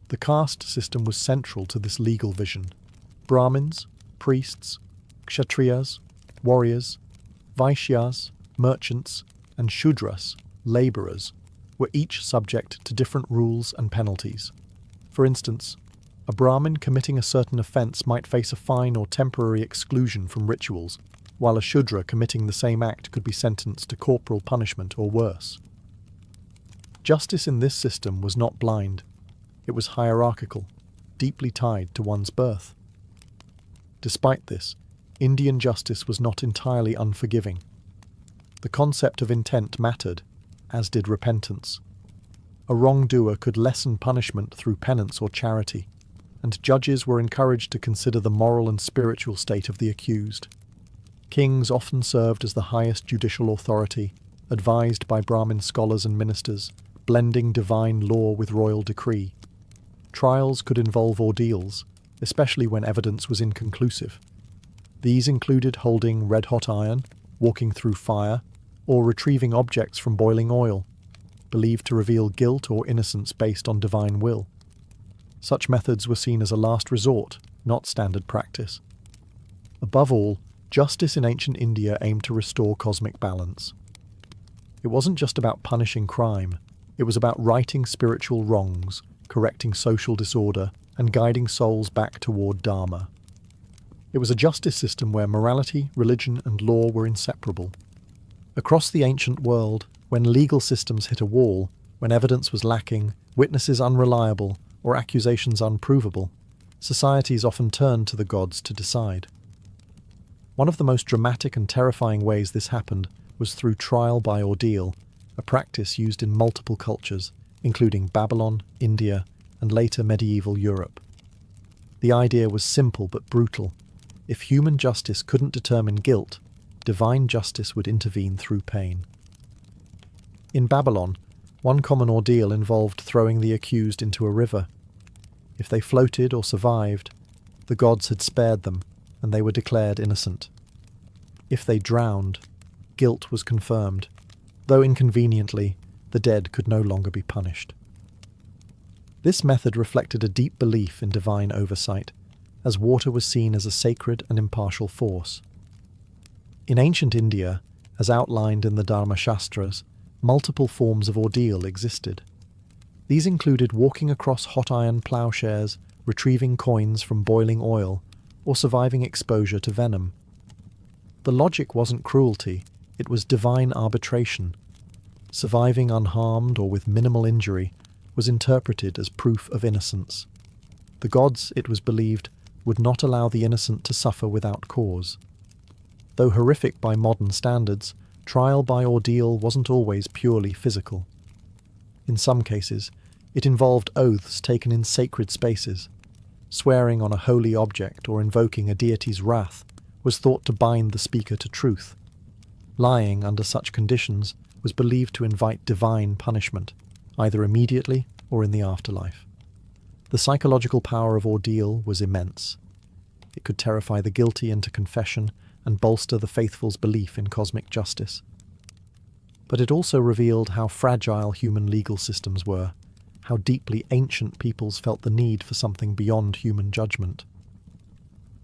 The caste system was central to this legal vision. Brahmins, priests, kshatriyas, warriors, vaishyas, merchants, and shudras, labourers, were each subject to different rules and penalties. For instance, a Brahmin committing a certain offence might face a fine or temporary exclusion from rituals, while a Shudra committing the same act could be sentenced to corporal punishment or worse. Justice in this system was not blind. It was hierarchical, deeply tied to one's birth. Despite this, Indian justice was not entirely unforgiving. The concept of intent mattered, as did repentance. A wrongdoer could lessen punishment through penance or charity, and judges were encouraged to consider the moral and spiritual state of the accused. Kings often served as the highest judicial authority, advised by Brahmin scholars and ministers, blending divine law with royal decree. Trials could involve ordeals, especially when evidence was inconclusive. These included holding red-hot iron, walking through fire, or retrieving objects from boiling oil, believed to reveal guilt or innocence based on divine will. Such methods were seen as a last resort, not standard practice. Above all, justice in ancient India aimed to restore cosmic balance. It wasn't just about punishing crime, it was about righting spiritual wrongs, correcting social disorder, and guiding souls back toward Dharma. It was a justice system where morality, religion, and law were inseparable. Across the ancient world, when legal systems hit a wall, when evidence was lacking, witnesses unreliable, or accusations unprovable, societies often turned to the gods to decide. One of the most dramatic and terrifying ways this happened was through trial by ordeal, a practice used in multiple cultures, including Babylon, India, and later medieval Europe. The idea was simple but brutal. If human justice couldn't determine guilt, divine justice would intervene through pain. In Babylon, one common ordeal involved throwing the accused into a river. If they floated or survived, the gods had spared them, and they were declared innocent. If they drowned, guilt was confirmed, though inconveniently, the dead could no longer be punished. This method reflected a deep belief in divine oversight, as water was seen as a sacred and impartial force. In ancient India, as outlined in the Dharma Shastras, multiple forms of ordeal existed. These included walking across hot iron ploughshares, retrieving coins from boiling oil, or surviving exposure to venom. The logic wasn't cruelty, it was divine arbitration. Surviving unharmed or with minimal injury was interpreted as proof of innocence. The gods, it was believed, would not allow the innocent to suffer without cause. Though horrific by modern standards, trial by ordeal wasn't always purely physical. In some cases, it involved oaths taken in sacred spaces. Swearing on a holy object or invoking a deity's wrath was thought to bind the speaker to truth. Lying under such conditions was believed to invite divine punishment, either immediately or in the afterlife. The psychological power of ordeal was immense. It could terrify the guilty into confession and bolster the faithful's belief in cosmic justice. But it also revealed how fragile human legal systems were, how deeply ancient peoples felt the need for something beyond human judgment.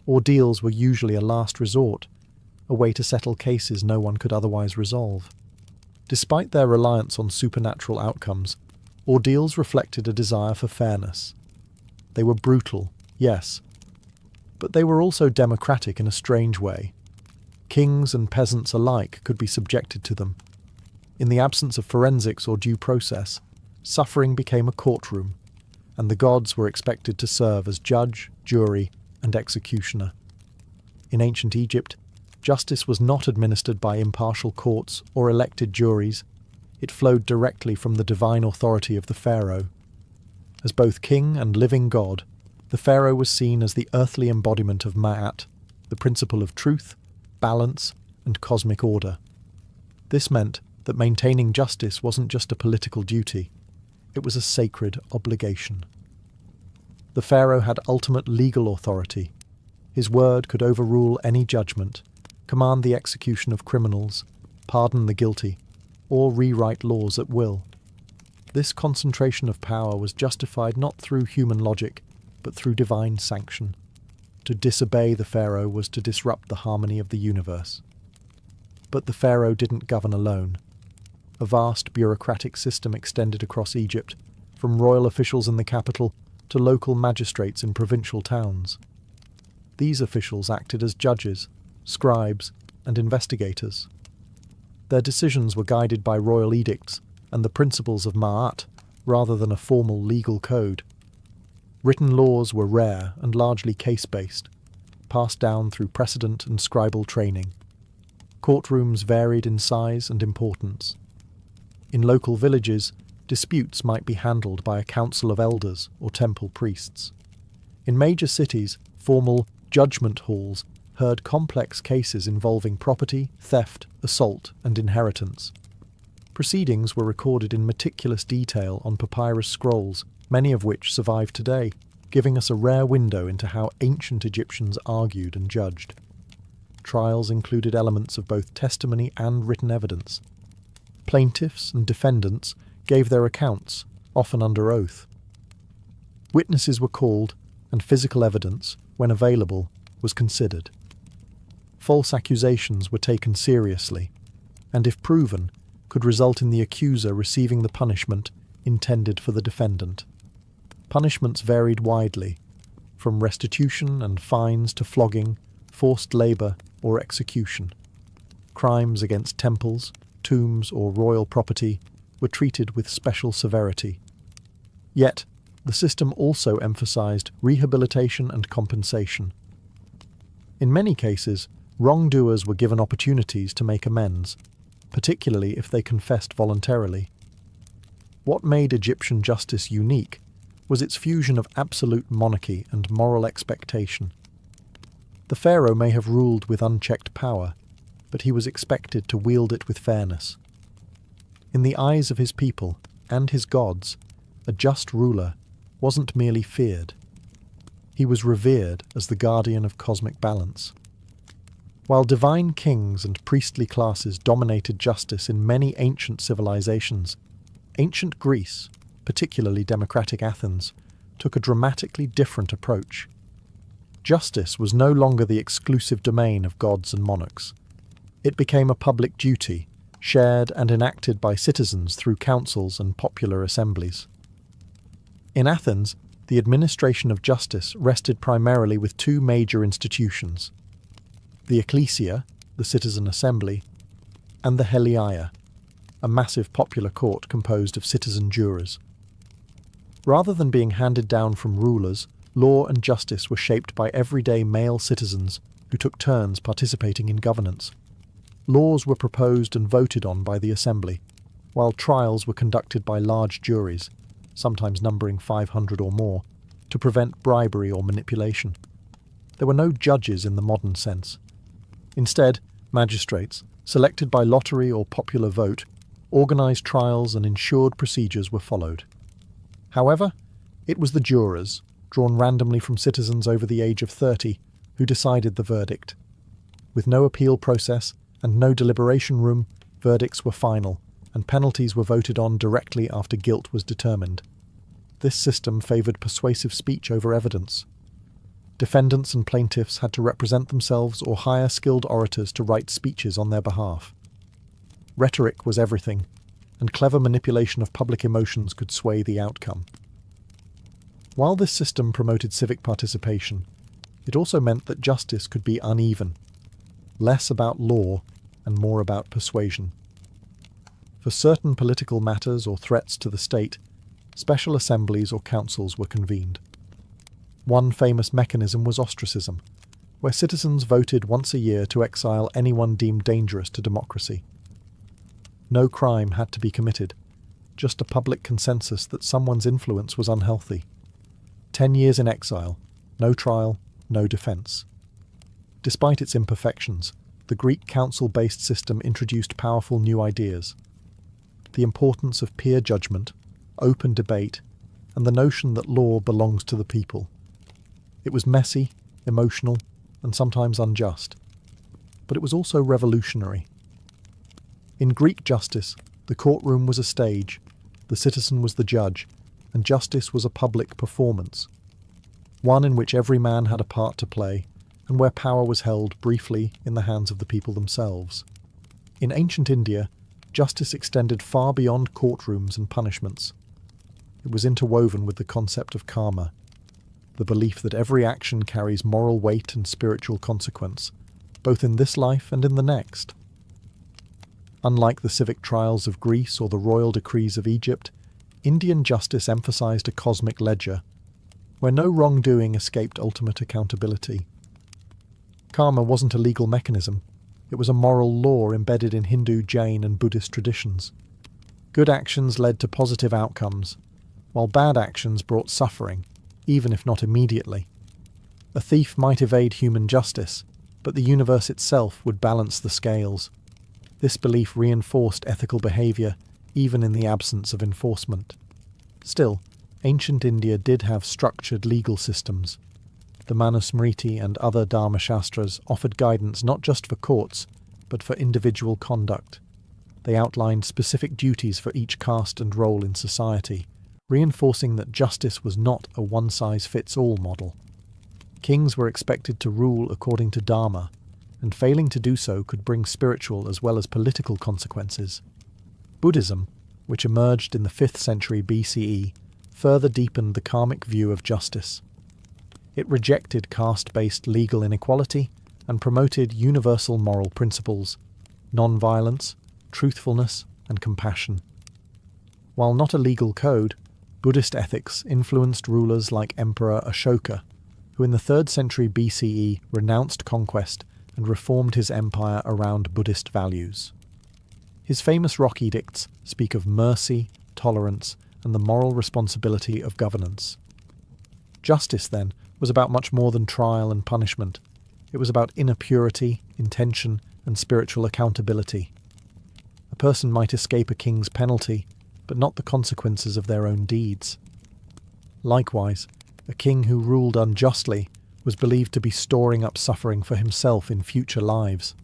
Ordeals were usually a last resort, a way to settle cases no one could otherwise resolve. Despite their reliance on supernatural outcomes, ordeals reflected a desire for fairness. They were brutal, yes, but they were also democratic in a strange way. Kings and peasants alike could be subjected to them. In the absence of forensics or due process, suffering became a courtroom, and the gods were expected to serve as judge, jury, and executioner. In ancient Egypt, justice was not administered by impartial courts or elected juries. It flowed directly from the divine authority of the pharaoh. As both king and living god, the pharaoh was seen as the earthly embodiment of Ma'at, the principle of truth, balance, and cosmic order. This meant that maintaining justice wasn't just a political duty, it was a sacred obligation. The pharaoh had ultimate legal authority. His word could overrule any judgment, command the execution of criminals, pardon the guilty, or rewrite laws at will. This concentration of power was justified not through human logic, but through divine sanction. To disobey the pharaoh was to disrupt the harmony of the universe. But the pharaoh didn't govern alone. A vast bureaucratic system extended across Egypt, from royal officials in the capital to local magistrates in provincial towns. These officials acted as judges, scribes, and investigators. Their decisions were guided by royal edicts and the principles of Ma'at, rather than a formal legal code. Written laws were rare and largely case-based, passed down through precedent and scribal training. Courtrooms varied in size and importance. In local villages, disputes might be handled by a council of elders or temple priests. In major cities, formal judgment halls heard complex cases involving property, theft, assault, and inheritance. Proceedings were recorded in meticulous detail on papyrus scrolls, many of which survive today, giving us a rare window into how ancient Egyptians argued and judged. Trials included elements of both testimony and written evidence. Plaintiffs and defendants gave their accounts, often under oath. Witnesses were called, and physical evidence, when available, was considered. False accusations were taken seriously, and if proven, could result in the accuser receiving the punishment intended for the defendant. Punishments varied widely, from restitution and fines to flogging, forced labour, or execution. Crimes against temples, tombs, or royal property were treated with special severity. Yet, the system also emphasised rehabilitation and compensation. In many cases, wrongdoers were given opportunities to make amends, particularly if they confessed voluntarily. What made Egyptian justice unique was its fusion of absolute monarchy and moral expectation. The pharaoh may have ruled with unchecked power, but he was expected to wield it with fairness. In the eyes of his people and his gods, a just ruler wasn't merely feared. He was revered as the guardian of cosmic balance. While divine kings and priestly classes dominated justice in many ancient civilizations, ancient Greece, particularly democratic Athens, took a dramatically different approach. Justice was no longer the exclusive domain of gods and monarchs. It became a public duty, shared and enacted by citizens through councils and popular assemblies. In Athens, the administration of justice rested primarily with two major institutions: the ecclesia, the citizen assembly, and the heliaia, a massive popular court composed of citizen jurors. Rather than being handed down from rulers, law and justice were shaped by everyday male citizens who took turns participating in governance. Laws were proposed and voted on by the assembly, while trials were conducted by large juries, sometimes numbering 500 or more, to prevent bribery or manipulation. There were no judges in the modern sense. Instead, magistrates, selected by lottery or popular vote, organised trials and ensured procedures were followed. However, it was the jurors, drawn randomly from citizens over the age of 30, who decided the verdict. With no appeal process and no deliberation room, verdicts were final, and penalties were voted on directly after guilt was determined. This system favoured persuasive speech over evidence. Defendants and plaintiffs had to represent themselves or hire skilled orators to write speeches on their behalf. Rhetoric was everything, and clever manipulation of public emotions could sway the outcome. While this system promoted civic participation, it also meant that justice could be uneven, less about law and more about persuasion. For certain political matters or threats to the state, special assemblies or councils were convened. One famous mechanism was ostracism, where citizens voted once a year to exile anyone deemed dangerous to democracy. No crime had to be committed, just a public consensus that someone's influence was unhealthy. 10 years in exile, no trial, no defence. Despite its imperfections, the Greek council-based system introduced powerful new ideas. The importance of peer judgment, open debate, and the notion that law belongs to the people. It was messy, emotional, and sometimes unjust. But it was also revolutionary. In Greek justice, the courtroom was a stage, the citizen was the judge, and justice was a public performance, one in which every man had a part to play, and where power was held briefly in the hands of the people themselves. In ancient India, justice extended far beyond courtrooms and punishments. It was interwoven with the concept of karma, the belief that every action carries moral weight and spiritual consequence, both in this life and in the next. Unlike the civic trials of Greece or the royal decrees of Egypt, Indian justice emphasized a cosmic ledger, where no wrongdoing escaped ultimate accountability. Karma wasn't a legal mechanism, it was a moral law embedded in Hindu, Jain, and Buddhist traditions. Good actions led to positive outcomes, while bad actions brought suffering, even if not immediately. A thief might evade human justice, but the universe itself would balance the scales. This belief reinforced ethical behavior, even in the absence of enforcement. Still, ancient India did have structured legal systems. The Manusmriti and other Dharma Shastras offered guidance not just for courts, but for individual conduct. They outlined specific duties for each caste and role in society, reinforcing that justice was not a one-size-fits-all model. Kings were expected to rule according to Dharma, and failing to do so could bring spiritual as well as political consequences. Buddhism, which emerged in the 5th century BCE, further deepened the karmic view of justice. It rejected caste-based legal inequality and promoted universal moral principles, non-violence, truthfulness, and compassion. While not a legal code, Buddhist ethics influenced rulers like Emperor Ashoka, who in the 3rd century BCE renounced conquest and reformed his empire around Buddhist values. His famous rock edicts speak of mercy, tolerance, and the moral responsibility of governance. Justice, then, was about much more than trial and punishment. It was about inner purity, intention, and spiritual accountability. A person might escape a king's penalty, but not the consequences of their own deeds. Likewise, a king who ruled unjustly was believed to be storing up suffering for himself in future lives.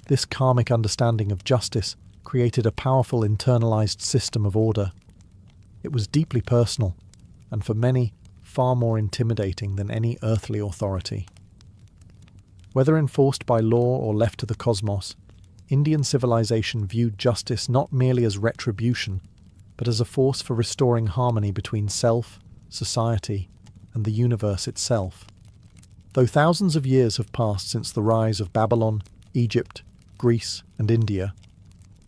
This karmic understanding of justice created a powerful internalized system of order. It was deeply personal, and for many, far more intimidating than any earthly authority. Whether enforced by law or left to the cosmos, Indian civilization viewed justice not merely as retribution, but as a force for restoring harmony between self, society, and the universe itself. Though thousands of years have passed since the rise of Babylon, Egypt, Greece, and India,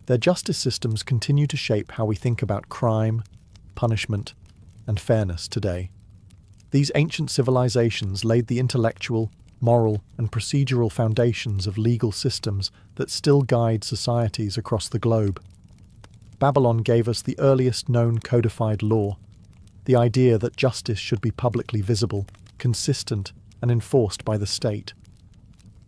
their justice systems continue to shape how we think about crime, punishment, and fairness today. These ancient civilizations laid the intellectual, moral, and procedural foundations of legal systems that still guide societies across the globe. Babylon gave us the earliest known codified law, the idea that justice should be publicly visible, consistent, and enforced by the state.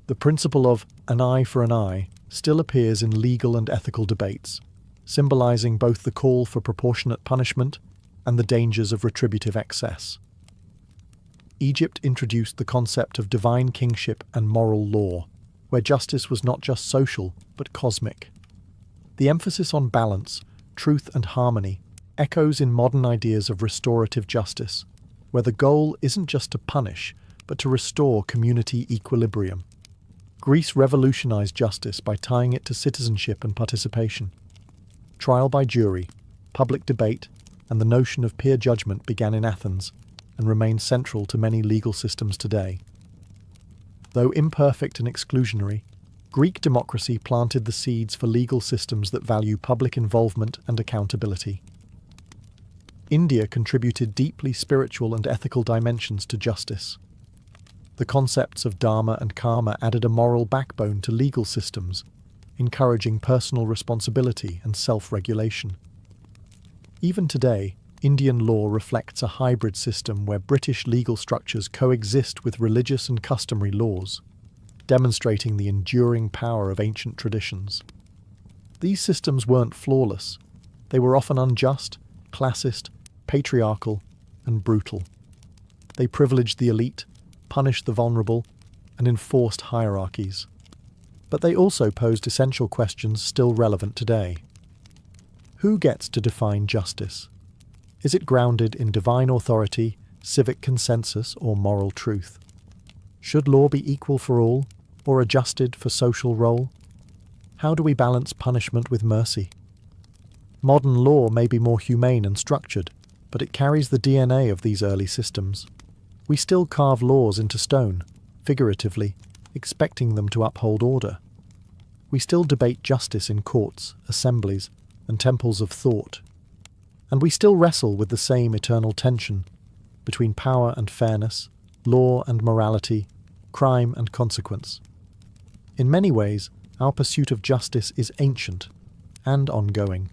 The principle of an eye for an eye still appears in legal and ethical debates, symbolizing both the call for proportionate punishment and the dangers of retributive excess. Egypt introduced the concept of divine kingship and moral law, where justice was not just social, but cosmic. The emphasis on balance, truth, and harmony echoes in modern ideas of restorative justice, where the goal isn't just to punish, but to restore community equilibrium. Greece revolutionized justice by tying it to citizenship and participation. Trial by jury, public debate, and the notion of peer judgment began in Athens, and remain central to many legal systems today. Though imperfect and exclusionary, Greek democracy planted the seeds for legal systems that value public involvement and accountability. India contributed deeply spiritual and ethical dimensions to justice. The concepts of dharma and karma added a moral backbone to legal systems, encouraging personal responsibility and self-regulation. Even today, Indian law reflects a hybrid system where British legal structures coexist with religious and customary laws, demonstrating the enduring power of ancient traditions. These systems weren't flawless. They were often unjust, classist, patriarchal, and brutal. They privileged the elite, punished the vulnerable, and enforced hierarchies. But they also posed essential questions still relevant today. Who gets to define justice? Is it grounded in divine authority, civic consensus, or moral truth? Should law be equal for all, or adjusted for social role? How do we balance punishment with mercy? Modern law may be more humane and structured, but it carries the DNA of these early systems. We still carve laws into stone, figuratively, expecting them to uphold order. We still debate justice in courts, assemblies, and temples of thought. And we still wrestle with the same eternal tension between power and fairness, law and morality, crime and consequence. In many ways, our pursuit of justice is ancient and ongoing.